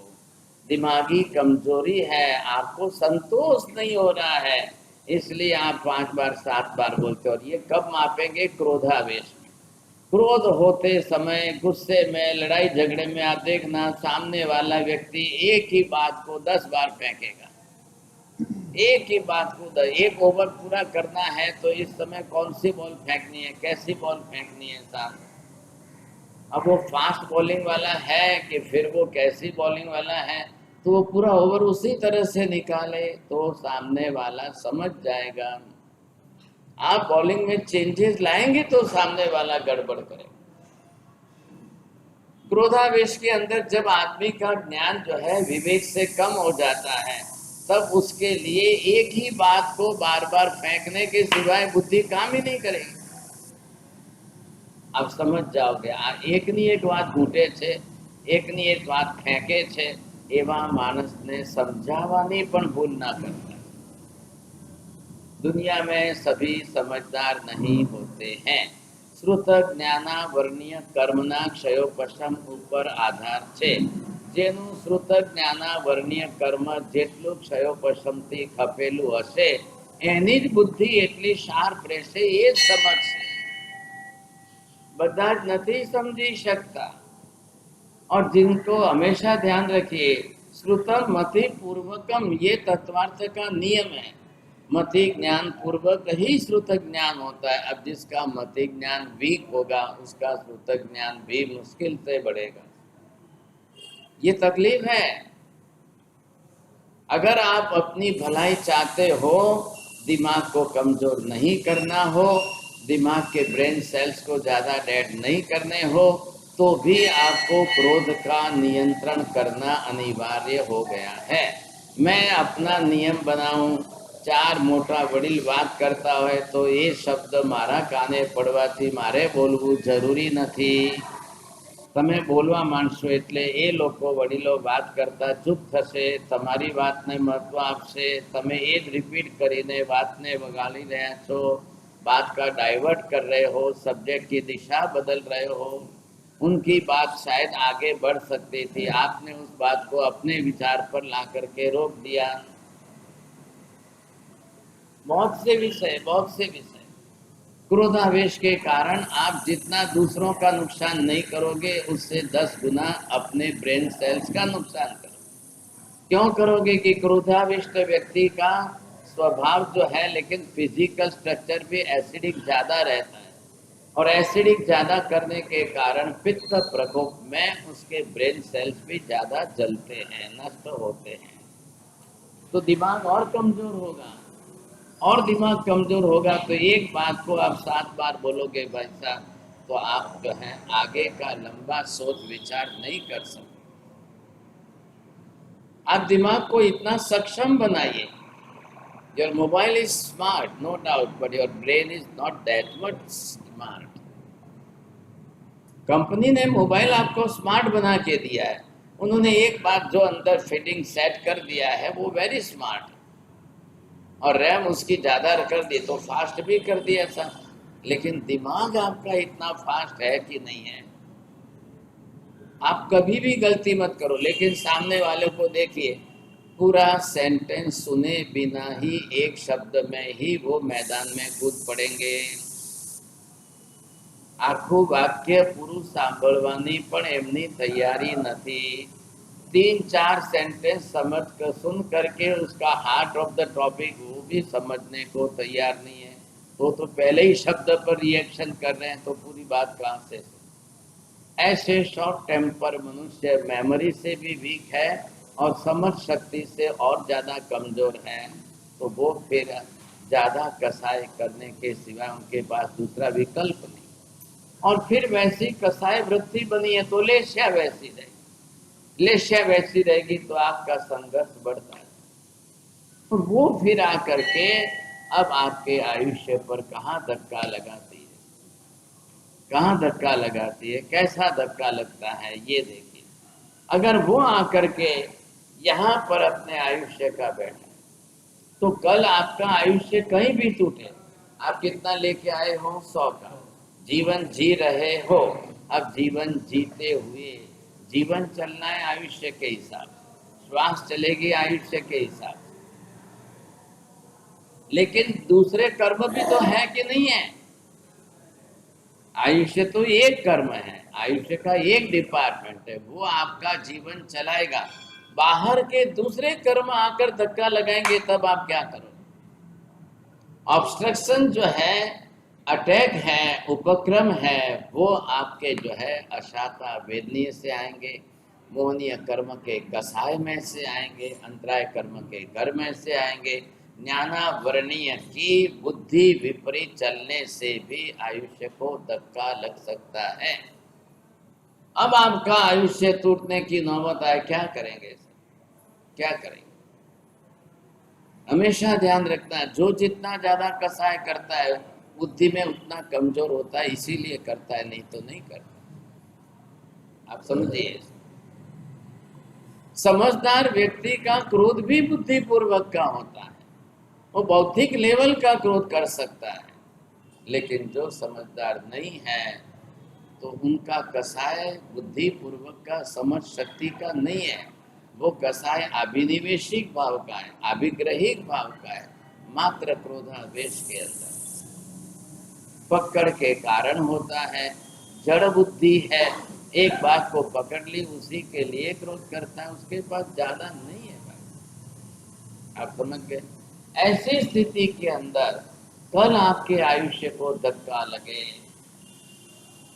दिमागी कमजोरी है, आपको संतोष नहीं हो रहा है, इसलिए आप 5 बार 7 बार बोलते हो। और ये कब मापेंगे? क्रोधावेश में। क्रोध होते समय, गुस्से में, लड़ाई झगड़े में आप देखना सामने वाला व्यक्ति एक ही बात को 10 बार फेंकेगा। एक ही बात को एक ओवर पूरा करना है तो इस समय कौन सी बॉल फेंकनी है, कैसी बॉल फेंकनी है साहब। अब वो फास्ट बॉलिंग वाला है कि फिर वो कैसी बॉलिंग वाला है, तो वो पूरा ओवर उसी तरह से निकाले तो सामने वाला समझ जाएगा। आप बॉलिंग में चेंजेस लाएंगे तो सामने वाला गड़बड़ करेगा। क्रोधावेश के अंदर जब आदमी का ज्ञान जो है विवेक से कम हो जाता है, तब उसके लिए एक ही बात को बार बार फेंकने के सिवाय बुद्धि काम ही नहीं करेगी। आप समझ जाओगे। एक नहीं एक बात घूटे छे, एक नहीं एक बात फेंके छे, એવા માણસને સમજાવવાની પણ ભૂલ ના કરતા. दुनिया में सभी समझदार नहीं होते हैं. श्रुत ज्ञाना वर्णीय कर्मना ક્ષયોપશમ ઉપર આધાર છે. જેનું શ્રુત જ્ઞાના વર્ણીય કર્મ જેટલું ક્ષયોપશમથી ખપેલું હશે એની જ બુદ્ધિ એટલી શાર્પ રહેશે, એ જ સમજશે. બધા જ નથી समझी सकता. और जिनको हमेशा ध्यान रखिए, श्रुतम मति पूर्वकम ये तत्वार्थ का नियम है. मति ज्ञान पूर्वक ही श्रुत ज्ञान होता है. अब जिसका मति ज्ञान वीक होगा उसका श्रुत ज्ञान भी मुश्किल से बढ़ेगा. ये तकलीफ है. अगर आप अपनी भलाई चाहते हो, दिमाग को कमजोर नहीं करना हो, दिमाग के ब्रेन सेल्स को ज्यादा डेड नहीं करने हो, तो भी आपको क्रोध का नियंत्रण करना अनिवार्य हो गया है. मैं अपना नियम बनाऊं, चार मोटा वडील बात करता હોય તો એ શબ્દ મારા કાને પડવાથી મારે બોલવું જરૂરી નથી. તમે બોલવા માંડશો એટલે એ લોકો વડીલો વાત કરતા ચૂપ થશે, તમારી વાતને મહત્વ આપશે. તમે એ જ રિપીટ કરીને વાતને વગાડી રહ્યા છો, बात का डाइवर्ट कर रहे हो, सब्जेक्ट की दिशा बदल रहे हो. उनकी बात शायद आगे बढ़ सकती थी, आपने उस बात को अपने विचार पर ला करके रोक दिया. बहुत से विषय क्रोधावेश के कारण आप जितना दूसरों का नुकसान नहीं करोगे, उससे 10 गुना अपने ब्रेन सेल्स का नुकसान करोगे. क्यों करोगे कि क्रोधाविष्ट व्यक्ति का स्वभाव जो है, लेकिन फिजिकल स्ट्रक्चर भी एसिडिक ज्यादा रहता है, और एसिडिक ज्यादा करने के कारण पित्त प्रकोप में उसके ब्रेन सेल्स भी ज्यादा जलते हैं, नष्ट होते हैं. तो दिमाग और कमजोर होगा, और दिमाग कमजोर होगा तो एक बात को आप 7 बार बोलोगे भाई साहब, तो आप जो है आगे का लंबा सोच विचार नहीं कर सकते. आप दिमाग को इतना सक्षम बनाइए. Your mobile is smart, no doubt, but your brain is not that much smart. Company ने मोबाइल आपको स्मार्ट बना के दिया है. उन्होंने एक बात जो अंदर फिटिंग सेट कर दिया है वो वेरी स्मार्ट, और रैम उसकी ज्यादा कर दी तो फास्ट भी कर दिया था. लेकिन दिमाग आपका इतना फास्ट है कि नहीं है. आप कभी भी गलती मत करो, लेकिन सामने वाले को देखिए, पूरा सेंटेंस सुने बिना ही एक शब्द में ही वो मैदान में कूद पड़ेंगे. આખું વાક્ય પૂરું સાંભળવાની પણ એમની તૈયારી નથી. 3-4 सेंटेंस समझ कर सुन करके उसका हार्ट ऑफ द टॉपिक वो भी समझने को तैयार नहीं है. तो पहले ही शब्द पर रिएक्शन कर रहे हैं, तो पूरी बात कहाँ से. ऐसे शॉर्ट टेम्पर मनुष्य मेमोरी से भी वीक है और समझ शक्ति से और ज्यादा कमजोर है. तो वो फिर ज्यादा कसाई करने के सिवाय उनके पास दूसरा विकल्प नहीं. और फिर वैसी कसाई वृत्ति बनी है तो लेश्या वैसी रहेगी. लेश्या वैसी रहेगी तो आपका संघर्ष बढ़ता है. तो वो फिर आकर के अब आपके आयुष्य पर कहाँ धक्का लगाती है, कहाँ धक्का लगाती है, कैसा धक्का लगता है, ये देखिए. अगर वो आकर के यहाँ पर अपने आयुष्य का बैठा तो कल आपका आयुष्य कहीं भी टूटे. आप कितना लेके आए हो, 100 का जीवन जी रहे हो. अब जीवन जीते हुए जीवन चलना है आयुष्य के हिसाब, श्वास चलेगी आयुष्य के हिसाब. लेकिन दूसरे कर्म भी तो है कि नहीं है. आयुष्य तो एक कर्म है, आयुष्य का एक डिपार्टमेंट है, वो आपका जीवन चलाएगा. बाहर के दूसरे कर्म आकर धक्का लगाएंगे तब आप क्या करोगे. ऑब्स्ट्रक्शन जो है, अटैक है, उपक्रम है, वो आपके जो है अशाता वेदनीय से आएंगे, मोहनीय कर्म के कसाय में से आएंगे, अंतराय कर्म के घर में से आएंगे. ज्ञानावरणीय की बुद्धि विपरीत चलने से भी आयुष्य को धक्का लग सकता है. अब आपका आयुष्य टूटने की नौबत आए, क्या करेंगे, क्या करेंगे. हमेशा ध्यान रखना, जो जितना ज्यादा कसाय करता है बुद्धि में उतना कमजोर होता है, इसीलिए करता है, नहीं तो नहीं करता. आप समझिए. समझदार व्यक्ति का क्रोध भी बुद्धिपूर्वक का होता है, वो बौद्धिक लेवल का क्रोध कर सकता है। लेकिन जो समझदार नहीं है तो उनका कसाय बुद्धिपूर्वक का, समझ शक्ति का नहीं है, वो कसाय अभिनिवेशिक भाव का है, अभिग्रहिक भाव का है, मात्र क्रोधावेश के अंदर पकड़ के कारण होता है। जड़ बुद्धि है, एक बात को पकड़ ली उसी के लिए क्रोध करता है, उसके पास ज्यादा नहीं है भाई। आप समझ गए? ऐसी स्थिति के अंदर कल आपके आयुष्य को धक्का लगे,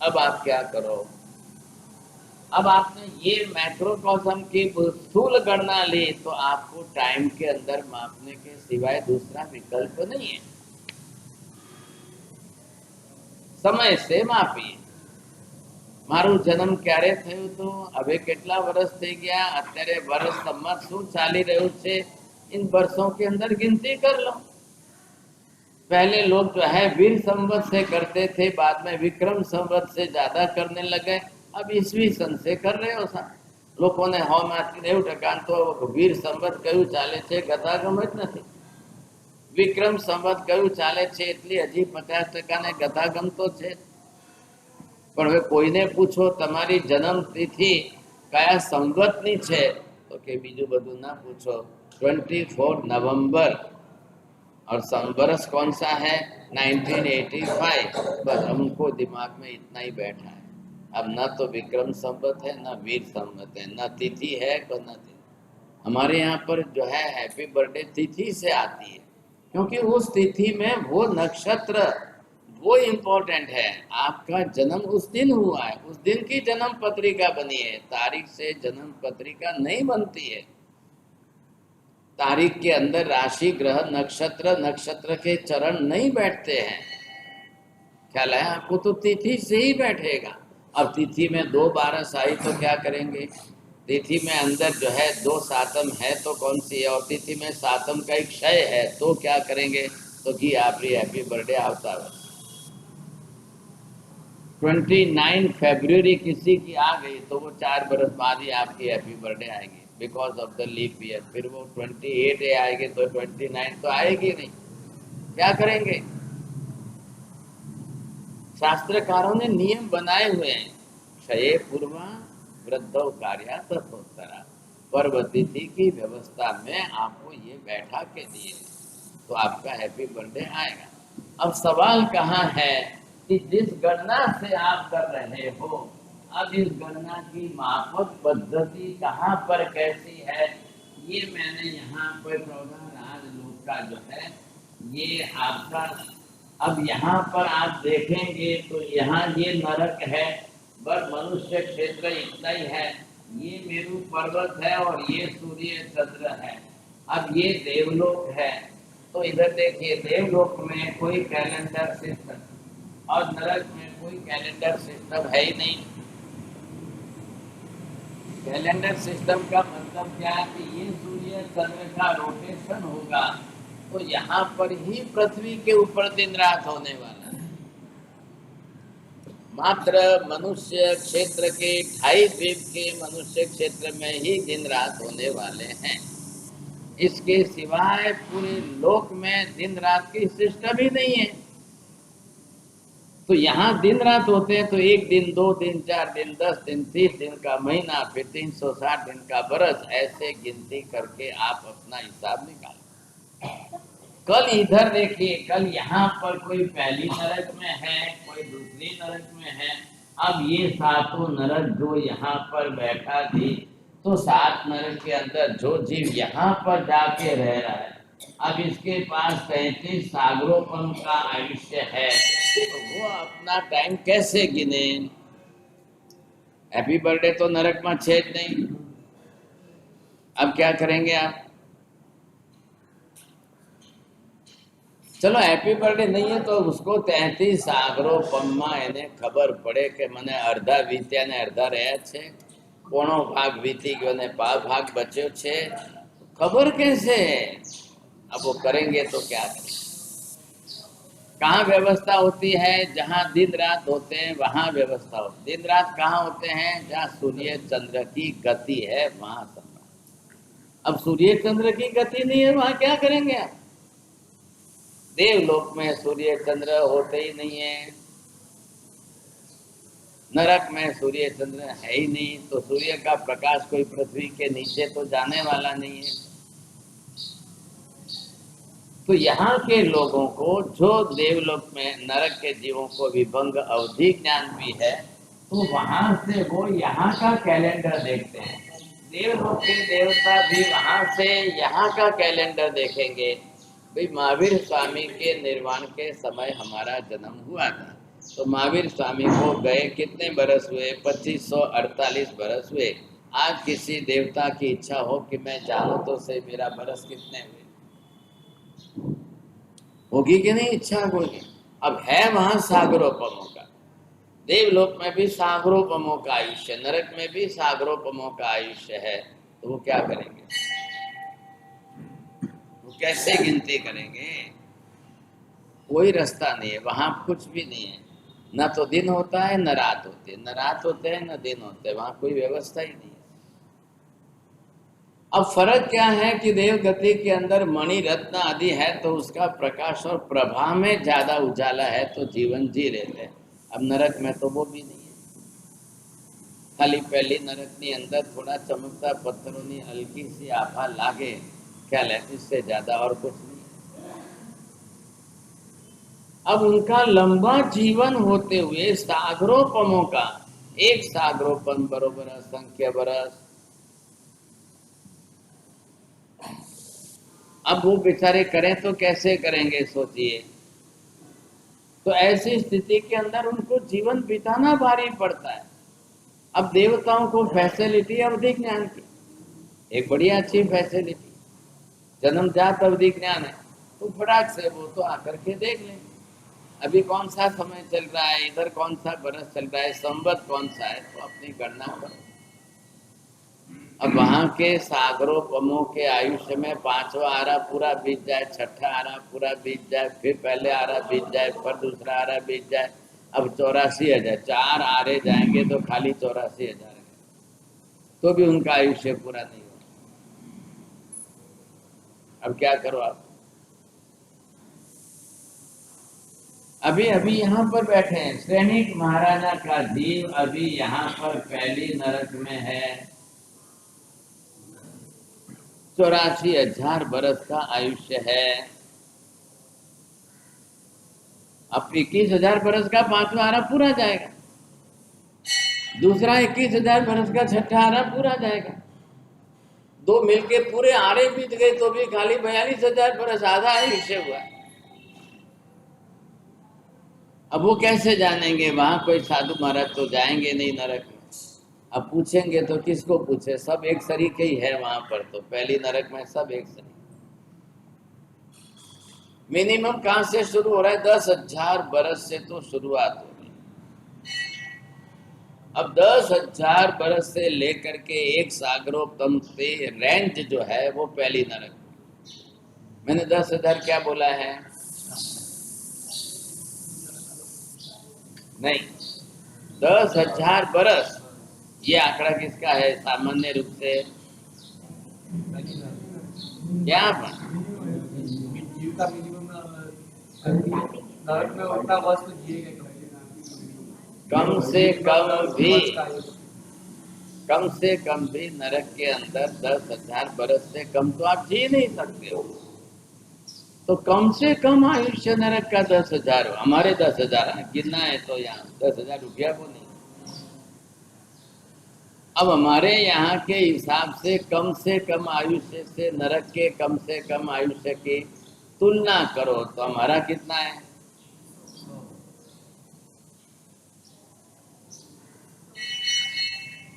अब आप क्या करो? अब आपने ये मैक्रोकॉस्म की स्थूल गणना ली तो आपको टाइम के अंदर मापने के सिवाय दूसरा विकल्प नहीं है। समय से માપીએ। મારું જન્મ ક્યારે થયું તો હવે કેટલા વર્ષ થઈ ગયા, અત્યારે વર્ષ સંમત શું ચાલી રહ્યું છે, इन वर्षों के अंदर गिनती कर लो। पहले लोग जो है वीर संवत से करते थे, बाद में विक्रम संवत से ज्यादा करने लगे, अब ईस्वी सन से कर रहे हो सा। લોકોને 90% તો વીર સંવત કયું ચાલે છે ગતાગમ જ નથી। વિક્રમ સંવત કયું ચાલે છે એટલી હજી 50% ને ગતાગમ તો છે। પણ હવે કોઈને પૂછો તમારી જન્મ તિથિ કયા સંવતની છે તો કે બીજું બધું ના પૂછો, 24 नवंबर और संवरस कौन सा है 1985। बस हमको दिमाग में इतना ही बैठा है। अब न तो विक्रम संवत है, न वीर संवत है, न तिथि है न तिथि। हमारे यहाँ पर जो है हैप्पी बर्थडे तिथि से आती है, क्योंकि उस तिथि में वो नक्षत्र वो इम्पोर्टेंट है। आपका जन्म उस दिन हुआ है, उस दिन की जन्म पत्रिका बनी है, तारीख से जन्म पत्रिका नहीं बनती है। तारीख के अंदर राशि ग्रह नक्षत्र, नक्षत्र के चरण नहीं बैठते हैं। ख्याल है आपको? तो तिथि से ही बैठेगा। अब तिथि में 2 12 आई तो क्या करेंगे? तिथि में अंदर जो है 2 सातम है तो कौन सी है, और तिथि में सातम का एक क्षय है तो क्या करेंगे? तो जी आपकी हैप्पी बर्थडे आवता है। 29 फरवरी किसी की आ गई तो वो 4 बरस बाद ही आपकी हैप्पी बर्थडे आएगी, because of the leap year. फिर वो 28 आएगी तो 29 तो आएगी नहीं। क्या करेंगे? शास्त्रकारों ने नियम बनाए हुए हैं, क्षय पूर्वा वृद्धौ कार्या तथोत्तरा। पर्व तिथि की व्यवस्था में आपको ये बैठा के दिए तो आपका हैप्पी बर्थडे आएगा। अब सवाल कहाँ है कि जिस गणना से आप कर रहे हो, अब इस गणना की मापक पद्धति कहाँ पर कैसी है, ये मैंने यहाँ पर 14 राजलोक का जो है ये आपका। अब यहाँ पर आप देखेंगे तो यहाँ ये नरक है, बस मनुष्य क्षेत्र इतना ही है, ये मेरू पर्वत है और ये सूर्य चंद्र है। अब ये देवलोक है, तो इधर देखिए देवलोक में कोई कैलेंडर सिस्टम और नरक में कोई कैलेंडर सिस्टम है ही नहीं। कैलेंडर सिस्टम का मतलब क्या है कि ये सूर्य चंद्र का रोटेशन होगा तो यहाँ पर ही पृथ्वी के ऊपर दिन रात होने वाला है। मात्र मनुष्य क्षेत्र के 2.5 द्वीप के मनुष्य क्षेत्र में ही दिन रात होने वाले हैं। इसके सिवाय पूरे लोक में दिन रात की सिस्टम ही नहीं है। तो यहाँ दिन रात होते हैं तो 1 दिन 2 दिन 4 दिन 10 दिन 30 दिन का महीना, फिर 360 दिन का बरस, ऐसे गिनती करके आप अपना हिसाब निकालो। कल इधर देखिए, कल यहाँ पर कोई पहली नरक में है, कोई दूसरी नरक में है। अब ये 7 नरक जो यहाँ पर बैठा थी, तो 7 नरक के अंदर जो जीव यहाँ पर जाके रह रहा है, अब इसके पास 33 सागरोपन का आयुष्य है, तो वो अपना टाइम कैसे गिने? हैप्पी बर्थडे तो नरक में छे नहीं। अब क्या करेंगे आप? चलो हैप्पी बर्थडे नहीं है तो उसको 33 सागरोपनमा એને ખબર પડે કે મને અડધા વીત્યા ને અડધા રહ્યા છે, પોણો ભાગ વીતી ગયો ને ભાગ બચ્યો છે, खबर कैसे? अब वो करेंगे तो क्या करें? कहाँ व्यवस्था होती है? जहाँ दिन रात होते हैं वहाँ व्यवस्था होती है। दिन रात कहाँ होते हैं? जहाँ सूर्य चंद्र की गति है वहाँ सब। अब सूर्य चंद्र की गति नहीं है, वहां क्या करेंगे आप? देवलोक में सूर्य चंद्र होते ही नहीं है, नरक में सूर्य चंद्र है ही नहीं, तो सूर्य का प्रकाश कोई पृथ्वी के नीचे तो जाने वाला नहीं है। तो यहाँ के लोगों को, जो देवलोक में नरक के जीवों को विभंग अवधि ज्ञान भी है, तो वहां से वो यहाँ का कैलेंडर देखते हैं। देवलोक के देवता भी वहां से यहाँ का कैलेंडर देखेंगे। भाई महावीर स्वामी के निर्वाण के समय हमारा जन्म हुआ था, तो महावीर स्वामी को गए कितने बरस हुए? 2548 बरस हुए। आज किसी देवता की इच्छा हो कि मैं जानूं तो से मेरा बरस कितने हुए, होगी कि नहीं इच्छा होगी? अब है वहां सागरोपमों का, देवलोक में भी सागरोपमों का आयुष्य, नरक में भी सागरोपमों का आयुष्य है, तो वो क्या करेंगे? वो कैसे गिनती करेंगे? कोई रास्ता नहीं है, वहां कुछ भी नहीं है, न तो दिन होता है न रात होती है, न रात होते हैं न दिन होते हैं, वहां कोई व्यवस्था ही नहीं है। अब फर्क क्या है कि देव गति के अंदर मणि रत्न आदि है तो उसका प्रकाश और प्रभा में ज्यादा उजाला है, तो जीवन जी रहते हैं। अब नरक में तो वो भी नहीं है, खाली पहली नरक ની अंदर थोड़ा चमकता पत्थरों ની हल्की सी आभा लागे, क्या है, इससे ज्यादा और कुछ नहीं। अब उनका लंबा जीवन होते हुए सागरोपमों का, एक सागरोपम बरोबर असंख्य बरस। अब वो बेचारे करें तो कैसे करेंगे सोचिए। तो ऐसी स्थिति के अंदर उनको जीवन बिताना भारी पड़ता है। अब देवताओं को फैसिलिटी अवधि ज्ञान की, एक बड़ी अच्छी फैसिलिटी, जन्मजात अवधि ज्ञान है, तो फटाक से वो तो आकर के देख लेंगे अभी कौन सा समय चल रहा है, इधर कौन सा बरस चल रहा है, संवत कौन सा है, तो अपनी गणना करो। अब वहां के सागरोपमों के आयुष्य में 5वां आरा पूरा बीत जाए, 6ठा आरा पूरा बीत जाए, फिर पहले आरा बीत जाए, फिर दूसरा आरा बीत जाए, अब 84,000, 4 आरे जाएंगे तो खाली 84,000 है, तो भी उनका आयुष्य पूरा नहीं होगा। अब क्या करो आप? अभी अभी यहाँ पर बैठे हैं सैनिक महाराजा का जीव, अभी यहाँ पर पहली नरक में है, 84,000 बरस का आयुष्य है। अब 21,000 बरस का 5वां आरा पूरा जाएगा, दूसरा 21,000 बरस का 6ठा आरा पूरा जाएगा, दो मिलके पूरे आरे बीत गए तो भी खाली 42,000 बरस, आधा आयुष्य हुआ। अब वो कैसे जानेंगे? वहां कोई साधु महाराज तो जाएंगे नहीं नरक में। अब पूछेंगे तो किसको पूछे? सब एक सरीके ही है वहां पर, तो पहली नरक में सब एक सरीके। मिनिमम कहां से शुरू हो रहा है? 10,000 बरस से तो शुरुआत हो रही। अब 10,000 बरस से लेकर के एक सागरोपम पे रेंज जो है वो पहली नरक। मैंने 10,000 क्या बोला है? नहीं, 10,000 बरस ये आंकड़ा किसका है सामान्य रूप से? क्या कम से कम भी नरक के अंदर 10,000 बरस से कम तो आप जी नहीं सकते हो। तो कम से कम आयुष्य नरक का 10,000 हो, हमारे 10,000 है, गिनना है तो यहाँ 10,000 रुपया को नहीं। अब हमारे यहाँ के हिसाब से कम आयुष्य से नरक के कम से कम आयुष्य की तुलना करो तो हमारा कितना है?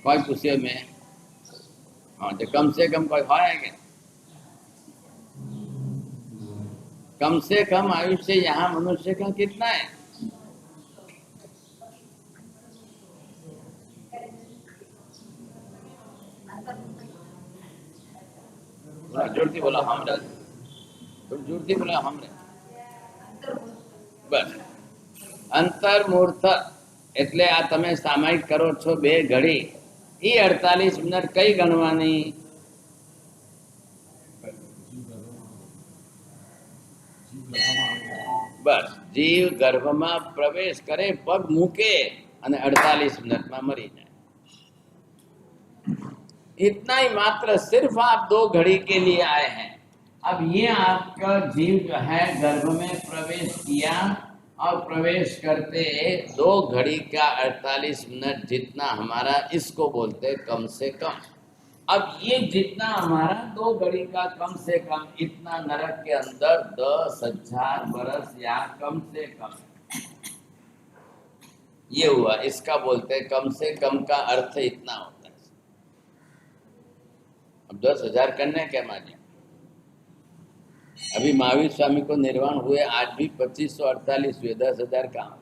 कोई पूछे में? हाँ, तो कम से कम कोई है क्या? कम से कम आयुष्य यहाँ मनुष्य का कितना है? जोरती बोला हमरे, तुम जोरती बोला हमरे। बस अंतर्मूर्त એટલે આ તમે સામાયિક કરો છો 2 ઘડી, એ 48 મિનિટ કઈ ગણવાની? બસ જીવ ગર્ભમાં પ્રવેશ કરે, પગ મૂકે અને 48 મિનિટમાં મરી જાય। इतना ही मात्र, सिर्फ आप 2 घड़ी के लिए आए हैं। अब ये आपका जीव जो है गर्भ में प्रवेश किया और प्रवेश करते 2 घड़ी का 48 मिनट जितना हमारा, इसको बोलते कम से कम। अब ये जितना हमारा 2 घड़ी का कम से कम, इतना नरक के अंदर 10,000 बरस या कम से कम ये हुआ। इसका बोलते कम से कम का अर्थ इतना होता है। अब 10,000 करने क्या माने? अभी महावीर स्वामी को निर्वाण हुए आज भी 2548 हुए, 10,000 कहाँ?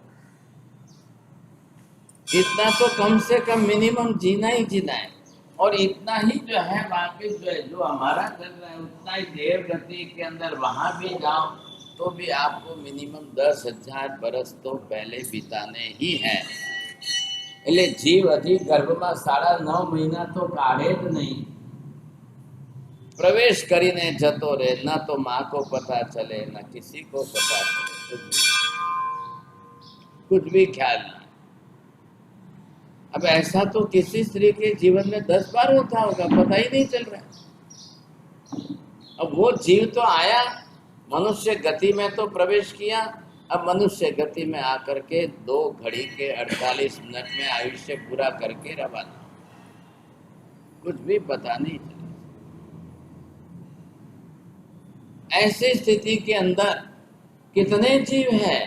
इतना तो कम से कम मिनिमम जीना ही जीना है। और इतना ही जो है बाकी जो है, जो हमारा चल रहा है उतना ही देव गति के अंदर वहां भी जाओ तो भी आपको मिनिमम 10,000 बरस तो पहले बिताने ही है। એટલે જીવ હજી ગર્ભમાં 9.5 મહિના તો કાઢે જ નહીં, प्रवेश કરીને જતો રહે, ना तो माँ को पता चले ना किसी को पता चले, कुछ भी ख्याल नहीं। अब ऐसा तो किसी स्त्री के जीवन में 10 बार होता होगा, पता ही नहीं चल रहा है। अब वो जीव तो आया, मनुष्य गति में तो प्रवेश किया, अब मनुष्य गति में आकर के 2 घड़ी के 48 मिनट में आयुष्य पूरा करके रवाना, कुछ भी पता नहीं चला। ऐसी स्थिति के अंदर कितने जीव हैं?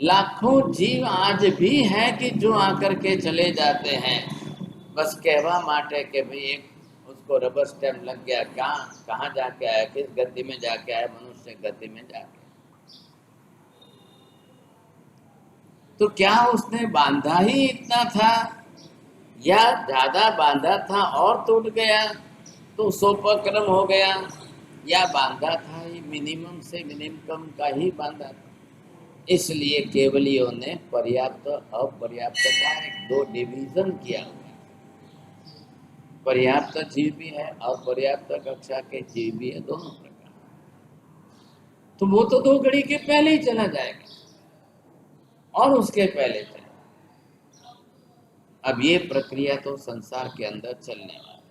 लाखों जीव आज भी हैं कि जो आकर के चले जाते हैं, बस कहवा माटे के भाई एक उसको रबर स्टैम्प लग गया, कहाँ जाके आया, किस गति में जाके आया, मनुष्य गति में जाके। तो क्या उसने बांधा ही इतना था या ज्यादा बांधा था और टूट गया तो सोपक्रम हो गया, या बांधा था ही मिनिमम से मिनिमम का ही बांधा था। इसलिए केवलियों ने पर्याप्त अपर्याप्त का 2 डिवीजन किया हुआ है। पर्याप्त जीव भी है, अपर्याप्त कक्षा के जीव भी है, दोनों प्रकार। तो वो तो 2 घड़ी के पहले ही चला जाएगा और उसके पहले चले। अब ये प्रक्रिया तो संसार के अंदर चलने वाली,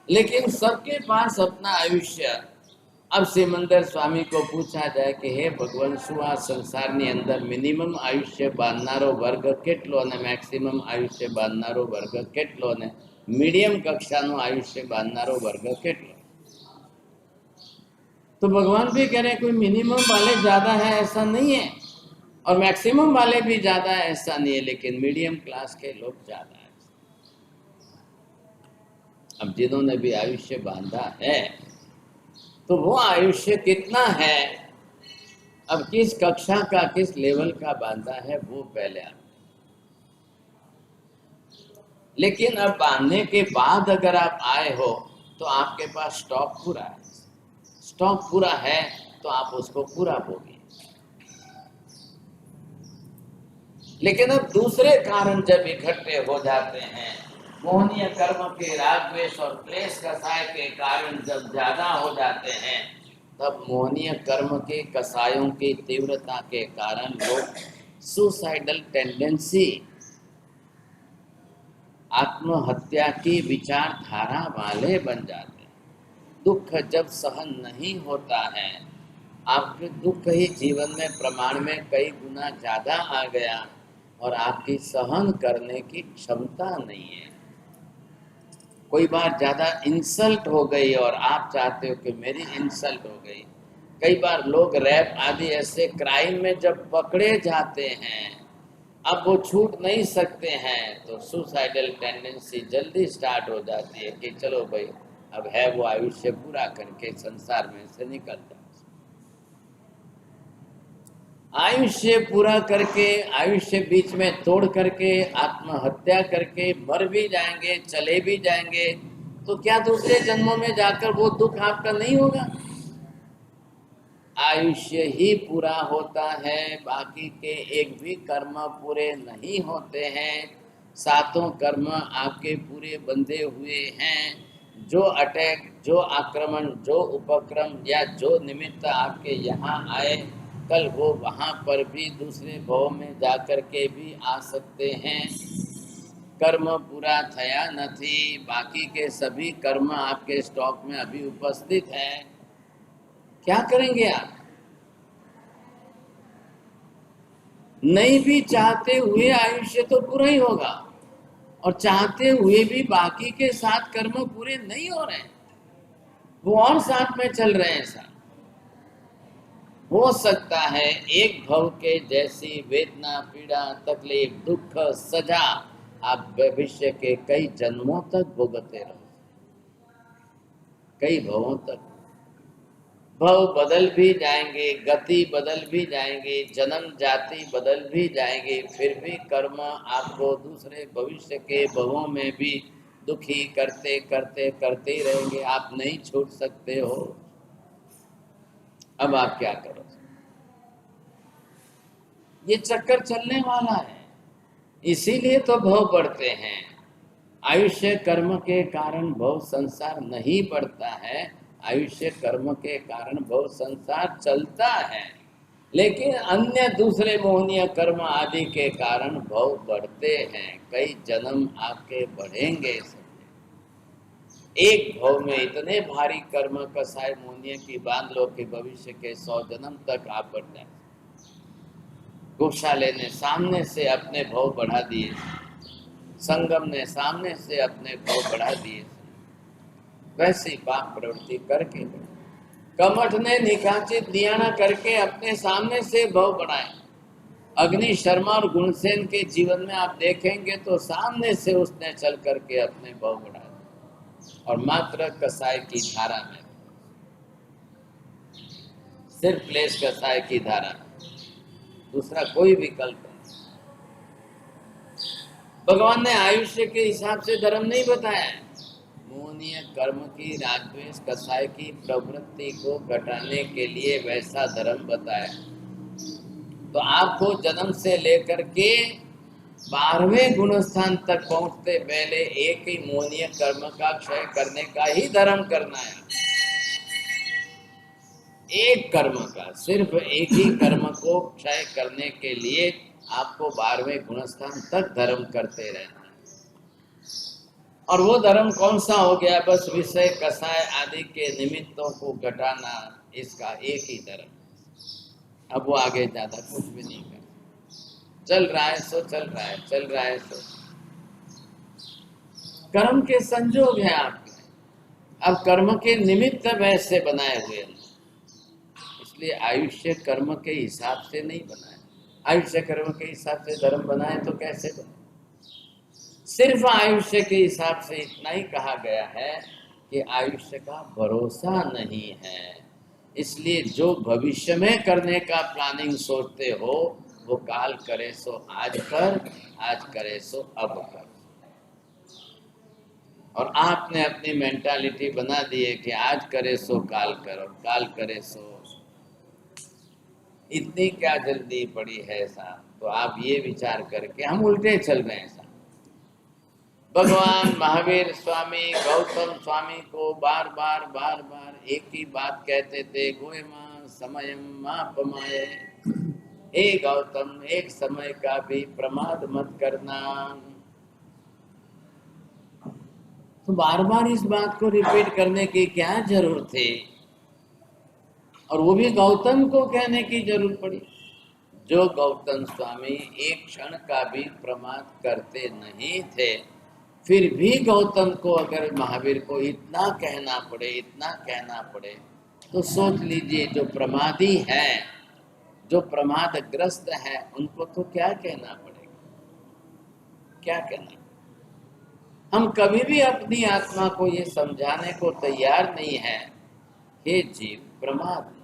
लेकिन सबके पास अपना आयुष्य। अब सिमंदर स्वामी को पूछा जाए कि हे भगवान, શું આ સંસારની અંદર મિનિમમ આયુષ્ય બાંધનારો વર્ગ કેટલો અને મેક્સિમમ આયુષ્ય બાંધનારો વર્ગ કેટલો અને મીડિયમ કક્ષાનો આયુષ્ય બાંધનારો વર્ગ કેટલો? तो भगवान भी कह रहे हैं कोई मिनिमम वाले ज्यादा है ऐसा नहीं है और मैक्सिमम वाले भी ज्यादा है ऐसा नहीं है, लेकिन मीडियम क्लास के लोग ज्यादा है। अब जिन्होंने भी आयुष्य बांधा है तो वो आयुष्य कितना है, अब किस कक्षा का किस लेवल का बांधा है वो पहले आता। लेकिन अब बांधने के बाद अगर आप आए हो तो आपके पास स्टॉक पूरा है, स्टॉक पूरा है तो आप उसको पूरा भोगिए। लेकिन अब दूसरे कारण जब इकट्ठे हो जाते हैं, मोहनीय कर्म के राग द्वेष और क्लेश कसाय के कारण जब ज्यादा हो जाते हैं, तब मोहनीय कर्म के कसायों की तीव्रता के कारण लोग सुसाइडल टेंडेंसी, आत्महत्या की विचारधारा वाले बन जाते हैं। दुख जब सहन नहीं होता है, आपके दुख ही जीवन में प्रमाण में कई गुना ज्यादा आ गया और आपकी सहन करने की क्षमता नहीं है। कोई बार ज्यादा इंसल्ट हो गई और आप चाहते हो कि मेरी इंसल्ट हो गई। कई बार लोग रैप आदि ऐसे क्राइम में जब पकड़े जाते हैं, अब वो छूट नहीं सकते हैं, तो सुसाइडल टेंडेंसी जल्दी स्टार्ट हो जाती है कि चलो भाई अब है वो आयुष्य पूरा करके संसार में से निकलता। आयुष्य पूरा करके, आयुष्य बीच में तोड़ करके, आत्महत्या करके मर भी जाएंगे, चले भी जाएंगे, तो क्या दूसरे जन्मों में जाकर वो दुख आपका नहीं होगा? आयुष्य ही पूरा होता है, बाकी के एक भी कर्म पूरे नहीं होते हैं। 7 कर्म आपके पूरे बंधे हुए हैं, जो अटैक, जो आक्रमण, जो उपक्रम या जो निमित्त आपके यहाँ आए, कल वो वहाँ पर भी दूसरे भाव में जाकर के भी आ सकते हैं। कर्म पूरा थया नहीं, बाकी के सभी कर्म आपके स्टॉक में अभी उपस्थित है। क्या करेंगे आप? नहीं भी चाहते हुए आयुष्य तो पूरा ही होगा, और चाहते हुए भी बाकी के 7 कर्म पूरे नहीं हो रहे हैं, वो और साथ में चल रहे हैं। साथ हो सकता है एक भव के जैसी वेदना, पीड़ा, तकलीफ, दुख, सजा आप भविष्य के कई जन्मों तक भुगतते रहो, कई भवों तक। भव बदल भी जाएंगे, गति बदल भी जाएंगे, जन्म जाति बदल भी जाएंगे, फिर भी कर्म आपको दूसरे भविष्य के भवों में भी दुखी करते करते करते ही रहेंगे। आप नहीं छोड़ सकते हो। अब आप क्या करो? ये चक्कर चलने वाला है, इसीलिए तो भव बढ़ते हैं। आयुष्य कर्म के कारण भव संसार नहीं बढ़ता है, आयुष्य कर्म के कारण भव संसार चलता है, लेकिन अन्य दूसरे मोहनीय कर्म आदि के कारण भव बढ़ते हैं। कई जन्म आपके बढ़ेंगे। एक भव में इतने भारी कर्म कसाय मोहनीय की बांध लो कि भविष्य के 100 जन्म तक आप बढ़ जाए। गौशाले ने सामने से अपने भव बढ़ा दिए, संगम ने सामने से अपने भव बढ़ा दिए, वैसी पाप प्रवृत्ति करके कमठ ने निकाचित दियाना करके अपने सामने से भव बढ़ाए। अग्नि शर्मा और गुणसेन के जीवन में आप देखेंगे तो सामने से उसने चल करके अपने भव बढ़ाए, और मात्र कसाय की धारा में, सिर्फ क्लेश कसाय की धारा, दूसरा कोई विकल्प नहीं। भगवान ने आयुष्य के हिसाब से धर्म नहीं बताया, मोहनीय कर्म की, राजद्वेष कसाय की प्रवृत्ति को घटाने के लिए वैसा धर्म बताया। तो आपको जन्म से लेकर के 12वें गुणस्थान तक पहुंचते पहले एक ही मोहनीय कर्म का क्षय करने का ही धर्म करना है। एक कर्म का, सिर्फ एक ही कर्म को क्षय करने के लिए आपको 12वें गुणस्थान तक धर्म करते रहना है। और वो धर्म कौन सा हो गया? बस विषय कसाय आदि के निमित्तों को घटाना, इसका एक ही धर्म। अब वो आगे ज्यादा कुछ भी नहीं कर, चल रहा है सो चल रहा है, चल रहा है सो। कर्म के संजोग हैं आपके, अब कर्म के निमित्त वैसे बनाए हुए हैं, इसलिए आयुष्य कर्म के हिसाब से नहीं बनाए। आयुष्य कर्म के हिसाब से धर्म बनाए तो कैसे बने? सिर्फ आयुष्य के हिसाब से इतना ही कहा गया है कि आयुष्य का भरोसा नहीं है, इसलिए जो भविष्य में करने का प्लानिंग सोचते हो वो काल करे सो आज कर, आज करे सो अब कर। और आपने अपनी मेंटालिटी बना दी है कि आज करे सो काल करो, काल करे सो, इतनी क्या जल्दी पड़ी है साहब। तो आप ये विचार करके, हम उल्टे चल रहे हैं साहब। भगवान महावीर स्वामी, गौतम स्वामी को बार बार एक ही बात कहते थे, गोए मां समयम मां पमाए। हे गौतम, एक समय का भी प्रमाद मत करना। तो बार बार इस बात को रिपीट करने की क्या जरूरत थी? और वो भी गौतम को कहने की जरूरत पड़ी, जो गौतम स्वामी एक क्षण का भी प्रमाद करते नहीं थे। फिर भी गौतम को अगर महावीर को इतना कहना पड़े, इतना कहना पड़े, तो सोच लीजिए जो प्रमादी है, जो प्रमादग्रस्त है, उनको तो क्या कहना पड़ेगा, क्या कहना। हम कभी भी अपनी आत्मा को ये समझाने को तैयार नहीं है, हे जीव प्रमाद।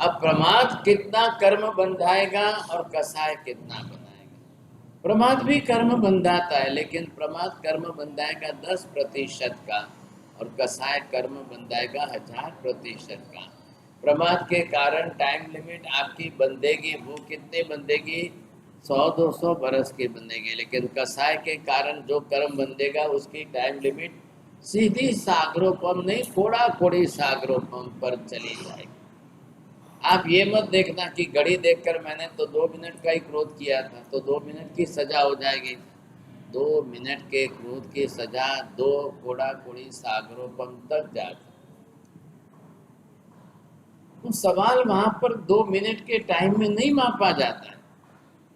अब प्रमाद कितना कर्म बंधाएगा और कसाय कितना बनाएगा। प्रमाद भी कर्म बंधाता है, लेकिन प्रमाद कर्म बंधाएगा 10% का, और कसाय कर्म बंधाएगा 1000% का। प्रमाद के कारण टाइम लिमिट आपकी बंधेगी, वो कितने बंधेगी? 100-200 बरस की बंधेगी। लेकिन कसाय के कारण जो कर्म बंधेगा उसकी टाइम लिमिट सीधी सागरोपम नहीं, कोड़ा कोड़ी सागरोपम पर चली जाएगी। आप ये मत देखना कि घड़ी देखकर मैंने तो 2 मिनट का ही क्रोध किया था तो 2 मिनट की सजा हो जाएगी। 2 मिनट के क्रोध की सजा 2 कोड़ा कोड़ी सागरोपम तक जाता। तो सवाल वहां पर 2 मिनट के टाइम में नहीं मापा जाता है।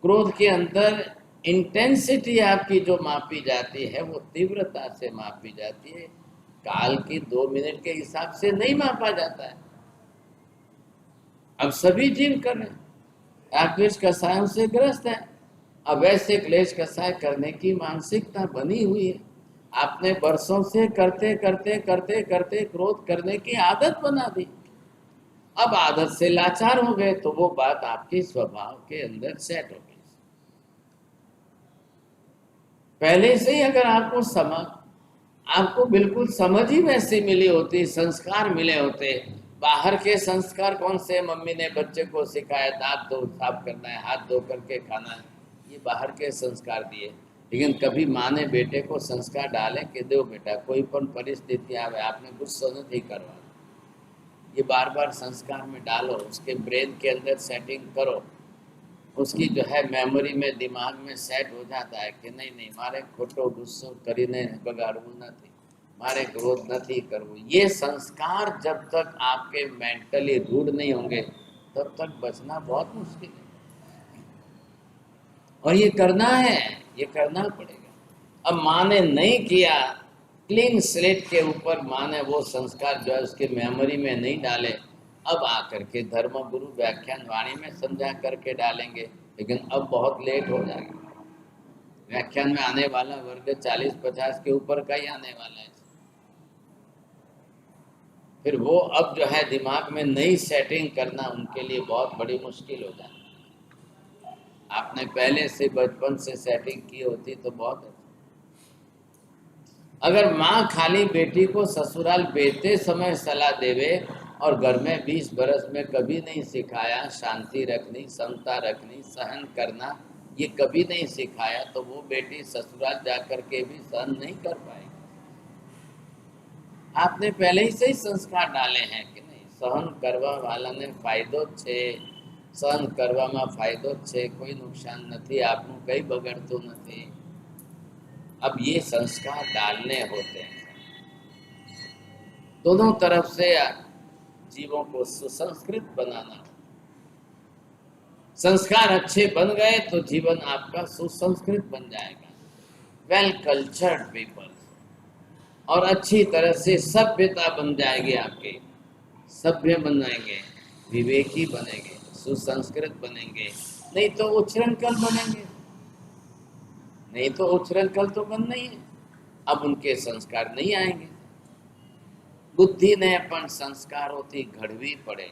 क्रोध के अंदर इंटेंसिटी आपकी जो मापी जाती है वो तीव्रता से मापी जाती है, काल की 2 मिनट के हिसाब से नहीं मापा जाता है। अब सभी जीव कर रहे हैं, आप क्लेश कसायों से ग्रस्त है। अब वैसे क्लेश कसाय करने की मानसिकता बनी हुई है, आपने वर्षों से करते करते करते करते क्रोध करने की आदत बना दी। अब आदत से लाचार हो गए तो वो बात आपके स्वभाव के अंदर सेट हो गई। पहले से ही अगर आपको बिल्कुल समझ ही वैसी मिली होती, संस्कार मिले होते। बाहर के संस्कार कौन से? मम्मी ने बच्चे को सिखाया दांत धो साफ करना है, हाथ धो करके खाना है, ये बाहर के संस्कार दिए। लेकिन कभी माँ ने बेटे को संस्कार डाले कि दो बेटा कोई पण परिस्थिति आवे आपने गुस्सा नहीं करवा, ये बार बार संस्कार में डालो, उसके ब्रेन के अंदर सेटिंग करो, उसकी जो है मेमोरी में दिमाग में सेट हो जाता है कि नहीं नहीं मारे खोटो गुस्सो करीने बगाड़વું નથી, मारे क्रोध नहीं करવું। ये संस्कार जब तक आपके मेंटली रूढ़ नहीं होंगे तब तक बचना बहुत मुश्किल है। और ये करना है, ये करना पड़ेगा। अब माँ ने नहीं किया, क्लीन स्लेट के ऊपर माँ ने वो संस्कार जो है उसके मेमोरी में नहीं डाले, अब आकर के धर्म गुरु व्याख्यान वाणी में समझा करके डालेंगे, लेकिन अब बहुत लेट हो जाएगा। व्याख्यान में आने वाला वर्ग 40-50 के ऊपर का ही आने वाला है। फिर वो अब जो है दिमाग में नई सेटिंग करना उनके लिए बहुत बड़ी मुश्किल हो जाती। आपने पहले से बचपन से सेटिंग की होती तो बहुत अच्छा। अगर माँ खाली बेटी को ससुराल भेजते समय सलाह देवे और घर में 20 बरस में कभी नहीं सिखाया शांति रखनी, समता रखनी, सहन करना, ये कभी नहीं सिखाया, तो वो बेटी ससुराल जाकर के भी सहन नहीं कर पाएगी। आपने पहले ही से ही संस्कार डाले हैं कि नहीं सहन करवा वाला ने फायदो छे, सहन करवामां फायदो छे, कोई नुकसान नहीं, आपनु कई बगड़तुं नहीं। अब ये संस्कार डालने होते हैं। दोनों तरफ से जीवों को सुसंस्कृत बनाना। संस्कार अच्छे बन गए तो जीवन आपका सुसंस्कृत बन जाएगा, वेल कल्चर्ड पीपल, और अच्छी तरह से सभ्यता बन जाएगी आपके, सभ्य बनेंगे, विवेकी बनेंगे, सुसंस्कृत बनेंगे। नहीं तो उच्छृंखल बनेंगे, नहीं तो उच्छृंखल तो बनना ही है। अब उनके संस्कार नहीं आएंगे। बुद्धि ने पण संस्कारोथी घड़वी पड़े।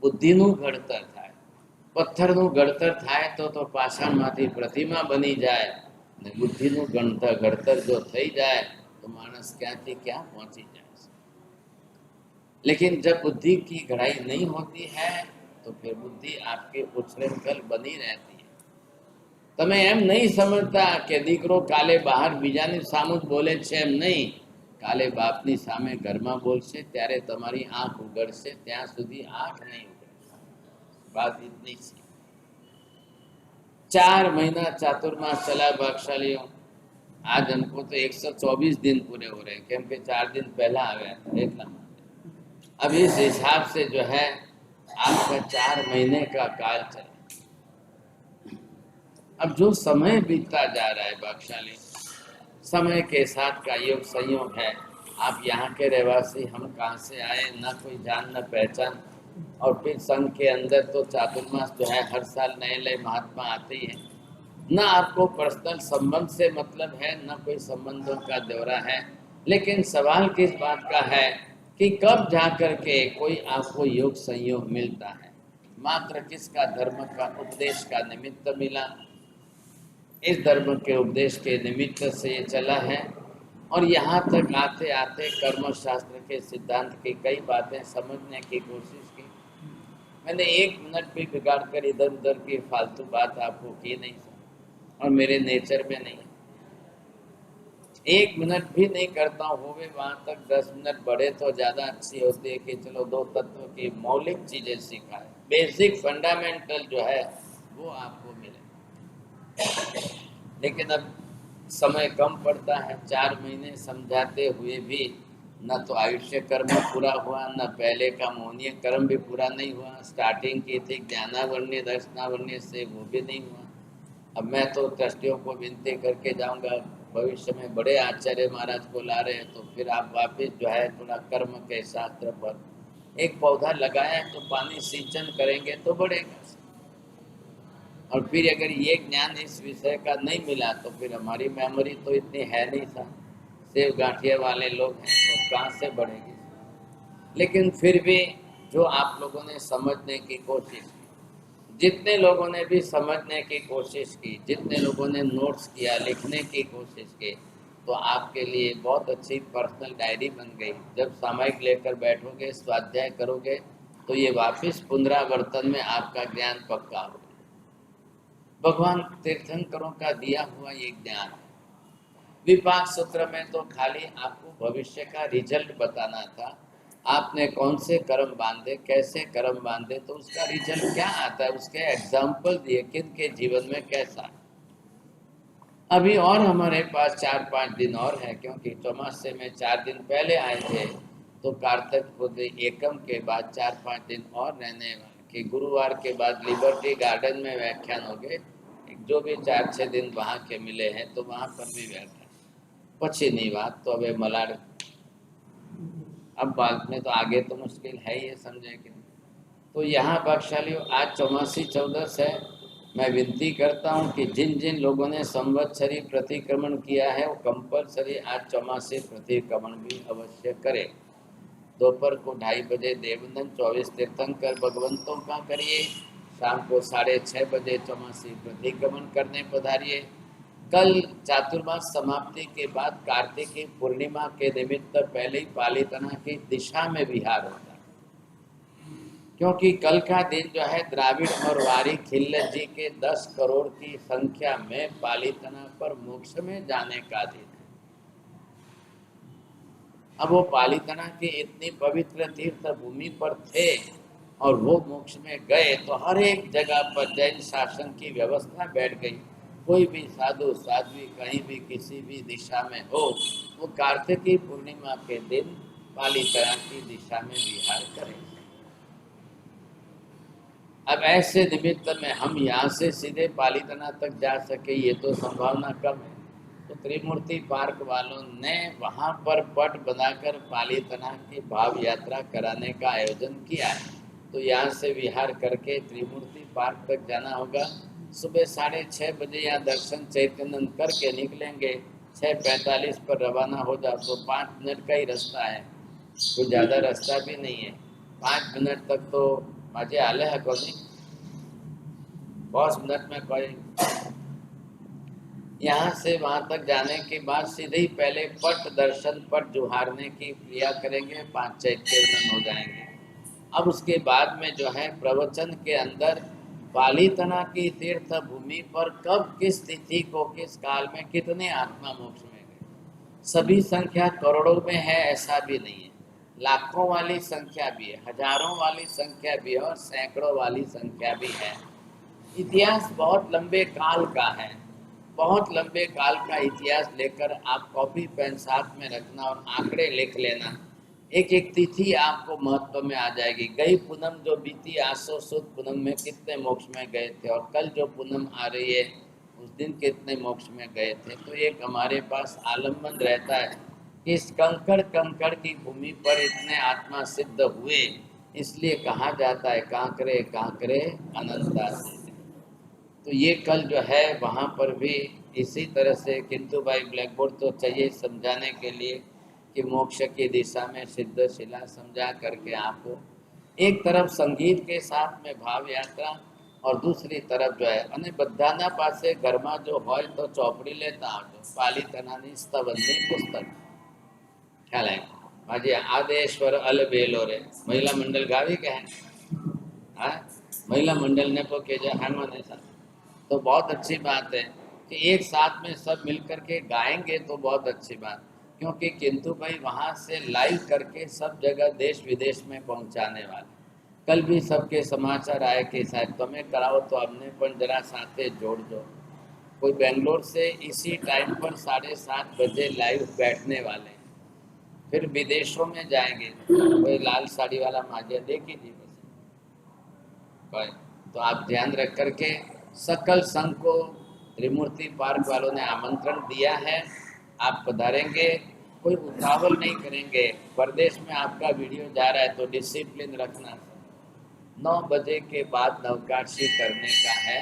बुद्धिનું ઘડતર થાય, પથ્થરનું ઘડતર થાય તો પાષાણમાંથી प्रतिमा बनी जाए, ने बुद्धिનું ઘડતર जो થઈ जाए तो मानस क्यांथी क्या पहुंची जाए। लेकिन जब बुद्धि की घड़ाई नहीं होती है तो फिर बुद्धि आपके उच्छृंखल बनी रहती है। તમે એમ नहीं समझता कि દીકરો કાલે બહાર બીજાની સામે બોલે છે, એમ नहीं, કાલે બાપની સામે ઘરમાં બોલશે ત્યારે તમારી આંખ ઉગડશે, ત્યાં સુધી આંખ नहीं उगड़े। बात इतनी सी। 4 महीना चातुर्मास चला भागशालियों, आज हमको तो 124 दिन पूरे हो रहे हैं, क्योंकि 4 दिन पहला आ गया था इतना। अब इस हिसाब से जो है आपका 4 महीने का काल चला। अब जो समय बीतता जा रहा है भागशाली, समय के साथ का योग संयोग है। आप यहाँ के रहवासी, हम कहाँ से आए, ना कोई जान न पहचान। और फिर संघ के अंदर तो चातुर्मास जो है हर साल नए नए महात्मा आते ही हैं। न आपको पर्सनल संबंध से मतलब है, न कोई संबंधों का दौरा है, लेकिन सवाल किस बात का है कि कब जाकर के कोई आपको योग संयोग मिलता है। मात्र किसका? धर्म का उपदेश का निमित्त मिला। इस धर्म के उपदेश के निमित्त से ये चला है, और यहाँ तक आते आते कर्म शास्त्र के सिद्धांत की कई बातें समझने की कोशिश की। मैंने 1 मिनट भी बिगाड़ कर इधर उधर की फालतू बात आपको की नहीं, और मेरे नेचर में नहीं। 1 मिनट भी नहीं करता हूँ वे वहाँ तक 10 मिनट बढ़े तो ज़्यादा अच्छी होती है कि चलो 2 तत्व की मौलिक चीज़ें सिखाए, बेसिक फंडामेंटल जो है वो आपको मिले। लेकिन अब समय कम पड़ता है, 4 महीने समझाते हुए भी न तो आयुष्य कर्म पूरा हुआ, न पहले का मौनीय कर्म भी पूरा नहीं हुआ। स्टार्टिंग की थी ज्ञानावरण्य दर्शनावरण्य से, वो भी नहीं हुआ। अब मैं तो ट्रस्टियों को विनती करके जाऊंगा, भविष्य में बड़े आचार्य महाराज को ला रहे हैं तो फिर आप वापस जो है थोड़ा कर्म के शास्त्र पर, एक पौधा लगाया तो पानी सिंचन करेंगे तो बढ़ेगा, और फिर अगर ये ज्ञान इस विषय का नहीं मिला तो फिर हमारी मेमोरी तो इतनी है नहीं था, सेव गांठिया वाले लोग हैं तो कहाँ से बढ़ेगी। लेकिन फिर भी जो आप लोगों ने समझने की कोशिश की, जितने लोगों ने भी समझने की कोशिश की, जितने लोगों ने नोट्स किया, लिखने की कोशिश की, तो आपके लिए बहुत अच्छी पर्सनल डायरी बन गई। जब सामयिक लेकर बैठोगे, स्वाध्याय करोगे तो ये वापस पुनरावर्तन में आपका ज्ञान पक्का होगा। भगवान तीर्थंकरों का दिया हुआ ये ज्ञान है। विपाक सूत्र में तो खाली आपको भविष्य का रिजल्ट बताना था, आपने कौन से कर्म बांधे, कैसे कर्म बांधे, तो उसका रिजल्ट क्या आता है, उसके एग्जाम्पल दिए किन के जीवन में कैसा। अभी और हमारे पास 4-5 दिन और है, क्योंकि चौमासे में 4 दिन पहले आए थे तो कार्तिक खुद एकम के बाद 4-5 दिन और रहने वाले कि गुरुवार के बाद लिबर्टी गार्डन में व्याख्यान हो गए, जो भी 4-6 दिन वहाँ के मिले हैं तो वहाँ पर भी व्याख्यान। પછી ની વાત तो अब मलाड, अब बाद में तो आगे तो मुश्किल है ये समझे कि नहीं। तो यहाँ भाग्यशालियों आज चौमासी चौदस है। मैं विनती करता हूँ कि जिन जिन लोगों ने संवत्सरी प्रतिक्रमण किया है वो कंपलसरी आज चौमासी प्रतिक्रमण भी अवश्य करे। दोपहर को 2:30 बजे देवनंदन 24 तीर्थंकर भगवंतों का करिए, शाम को 6:30 बजे चौमासी प्रतिक्रमण करने पधारिए। कल चातुर्मास समाप्ति के बाद कार्तिकी पूर्णिमा के निमित्त पहले ही पालीतना की दिशा में विहार होता है, क्योंकि कल का दिन जो है द्राविड़ और वारी खिल्लर जी के 10 करोड़ की संख्या में पालीतना पर मोक्ष में जाने का दिन है। अब वो पालीतना की इतनी पवित्र तीर्थ भूमि पर थे और वो मोक्ष में गए तो हर एक जगह पर जैन शासन की व्यवस्था बैठ गई। कोई भी साधु साध्वी कहीं भी किसी भी दिशा में हो, वो कार्तिकी पूर्णिमा के दिन पालीतना की दिशा में विहार करें। अब ऐसे निमित्त में हम यहाँ से सीधे पालीतना तक जा सके ये तो संभावना कम है, तो त्रिमूर्ति पार्क वालों ने वहाँ पर पट बनाकर पालीतना की भाव यात्रा कराने का आयोजन किया है। तो यहाँ से विहार करके त्रिमूर्ति पार्क तक जाना होगा। सुबह 6:30 बजे यहाँ दर्शन चैतन्य करके निकलेंगे, 6:45 पर रवाना हो जाओ तो 5 मिनट का ही रास्ता है, कोई ज़्यादा रास्ता भी नहीं है। 5 मिनट तक तो मजे आले है कोई 5 मिनट में कोई। यहाँ से वहाँ तक जाने के बाद सीधे ही पहले पट दर्शन, पट जुहारने की क्रिया करेंगे, 5 चैतन्य हो जाएंगे। अब उसके बाद में जो है प्रवचन के अंदर पालीतना की तीर्थ भूमि पर कब किस तिथि को किस काल में कितने आत्मा मोक्ष में गए, सभी संख्या करोड़ों में है ऐसा भी नहीं है, लाखों वाली संख्या भी है, हजारों वाली संख्या भी है और सैकड़ों वाली संख्या भी है। इतिहास बहुत लंबे काल का है, बहुत लंबे काल का इतिहास लेकर आप कॉपी पेन साथ में रखना और आंकड़े लिख लेना, एक एक तिथि आपको महत्व में आ जाएगी। गई पूनम जो बीती आसो सुद पूनम में कितने मोक्ष में गए थे और कल जो पूनम आ रही है उस दिन कितने मोक्ष में गए थे। तो एक हमारे पास आलम्बन रहता है कि इस कंकड़ कंकड़ की भूमि पर इतने आत्मा सिद्ध हुए, इसलिए कहा जाता है कांकरे कांकरे अनंता से। तो ये कल जो है वहाँ पर भी इसी तरह से, किंतु भाई ब्लैक बोर्ड तो चाहिए समझाने के लिए कि मोक्ष की दिशा में सिद्ध शिला समझा करके आपको एक तरफ संगीत के साथ में भाव यात्रा और दूसरी तरफ जो है અને બધાના પાસે ઘરમાં જો હોય તો ચોપડી લેતા આવજો, પાલીતાનાની સ્તવનની પુસ્તક ખ્યાલ આવે આજે આદેશ્વર અલબેલો રે મહિલા મંડળ ગાવી કે हाँ महिला मंडल ने को के जो हनुमान ऐसा, तो बहुत अच्छी बात है कि एक साथ में सब मिल करके गाएंगे तो बहुत अच्छी बात, क्योंकि किंतु भाई वहाँ से लाइव करके सब जगह देश विदेश में पहुँचाने वाले। कल भी सबके समाचार आए कि शायद तुम्हें कराओ तो हमने पण जरा साथे जोड़ दो। कोई बेंगलोर से इसी टाइम पर 7:30 बजे लाइव बैठने वाले हैं। फिर विदेशों में जाएंगे, कोई लाल साड़ी वाला माजिया देखी थी बस। तो आप ध्यान रख करके सकल संघ को त्रिमूर्ति पार्क वालों ने आमंत्रण दिया है, आप पधारेंगे, कोई उतावल नहीं करेंगे। प्रदेश में आपका वीडियो जा रहा है तो डिसिप्लिन रखना। 9 बजे के बाद नवकाशी करने का है,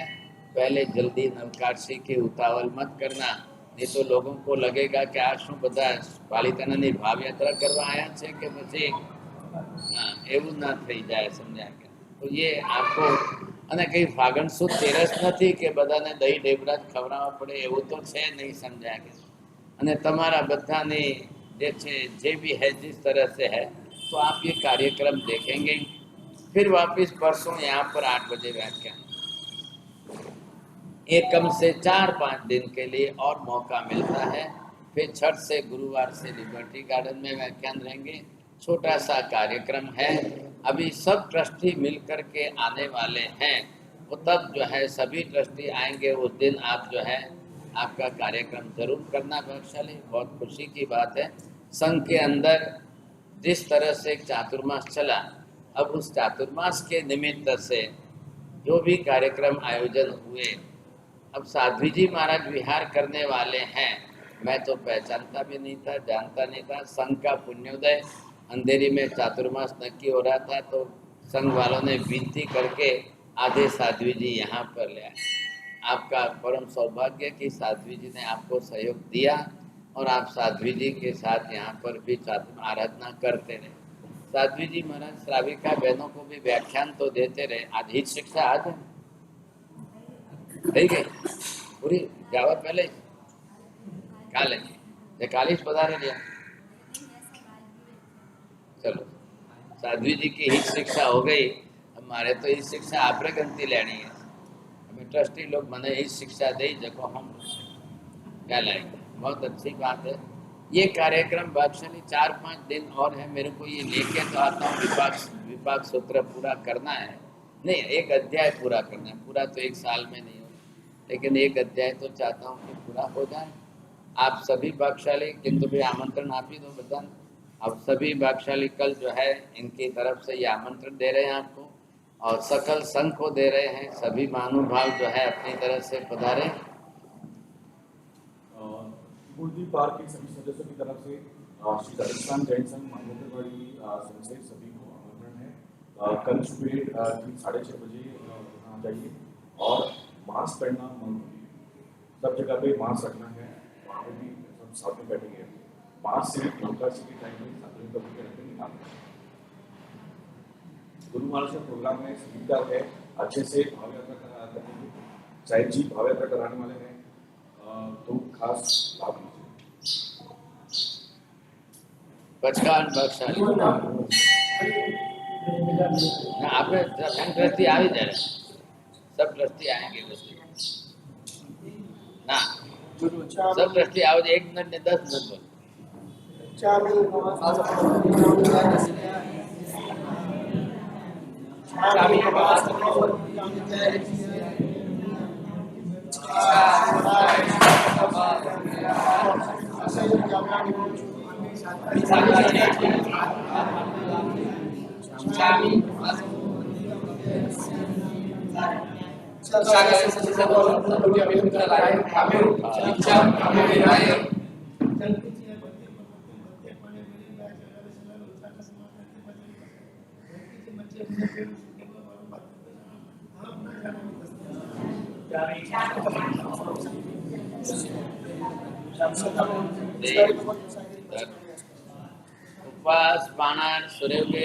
पहले जल्दी नवकाशी की उतावल मत करना, नहीं तो लोगों को लगेगा कि आ શું બધા પાલિતાણાની ભાવ યાત્રા કરવા આવ્યા છે કે પછી એવું ના થઈ જાય, સમજ્યા કે? તો ये आपको અને કઈ ફાગણ સુદ તેરસ નથી કે બધાને દહીં ઢેબરા જ ખવડાવવા પડે, એવું તો છે નહીં, સમજ્યા કે? અને તમારા બધાની જે છે જે भी है जिस तरह से है, तो आप ये कार्यक्रम देखेंगे। फिर वापस परसों यहाँ पर 8 बजे व्याख्यान, एकम से 4-5 दिन के लिए और मौका मिलता है। फिर छठ से गुरुवार से लिबर्टी गार्डन में व्याख्यान रहेंगे, छोटा सा कार्यक्रम है। अभी सब ट्रस्टी मिल कर के आने वाले हैं, वो तब जो है सभी ट्रस्टी आएंगे, उस दिन आप जो है आपका कार्यक्रम जरूर करना भाग्यशाली। बहुत खुशी की बात है, संघ के अंदर जिस तरह से एक चातुर्मास चला, अब उस चातुर्मास के निमित्त से जो भी कार्यक्रम आयोजन हुए, अब साध्वी जी महाराज विहार करने वाले हैं, मैं तो पहचानता भी नहीं था, जानता नहीं था। संघ का पुण्योदय अंधेरी में चातुर्मास नक्की हो रहा था, तो संघ वालों ने विनती करके आधे साध्वी जी यहाँ पर ले आए। आपका परम सौभाग्य कि साध्वी जी ने आपको सहयोग दिया और आप साध्वी जी के साथ यहाँ पर भी आराधना करते रहे। साध्वी जी महाराज श्राविका बहनों को भी व्याख्यान तो देते रहे। आज हित शिक्षा आज થઈ ગઈ પૂરી જવા પહેલે કાલે જે કાલે જ પધારે રહ્યા। चलो साध्वी जी की हित शिक्षा हो गई, हमारे तो हित शिक्षा आपरे गंती लेनी है। हमें ट्रस्टी लोग मने हित शिक्षा दे जको हम क्या लाएंगे, बहुत अच्छी बात है। ये कार्यक्रम भाग्यशाली 4-5 दिन और है, मेरे को ये लेके तो आता हूँ। विपाक सूत्र पूरा करना है, नहीं एक अध्याय पूरा करना है, पूरा तो 1 साल में नहीं हो, लेकिन एक अध्याय तो चाहता हूँ कि पूरा हो जाए। आप सभी भाग्यशाली, किंतु भी आमंत्रण आप ही दो बता। अब सभी भाग्यशाली कल जो है इनकी तरफ से ये आमंत्रण दे रहे हैं आपको, और सकल संघ को दे रहे हैं। सभी महानुभाव जो है अपनी तरफ से पधारे। त्रिमूर्ति पार्क के सभी सदस्यों की तरफ से श्री राजस्थान जैन संघ मान्यतावाड़ी संघ से सभी को आमंत्रण है। कल सुबह ठीक 6:30 बजे आ जाइए, और मास्क पहनना सब जगह पे मास्क रखना है, वहाँ पे भी सब साथ में बैठेंगे। मास्क सिर्फ नवकाशी के टाइम में साथ में रखेंगे। गुरु महाराज का प्रोग्राम में सुविधा है, अच्छे से भाव यात्रा करेंगे। शायद जी भाव यात्रा कराने वाले हैं, तो खास लाभ लीजिए। पचकान भाग्यशाली आपने ट्रस्टी आ ही जाए, सब ट्रस्टी आएंगे ना, सब ट्रस्टी आओ, 1 मिनट ने 10 मिनट बोल। उपवास पाना सूर्य के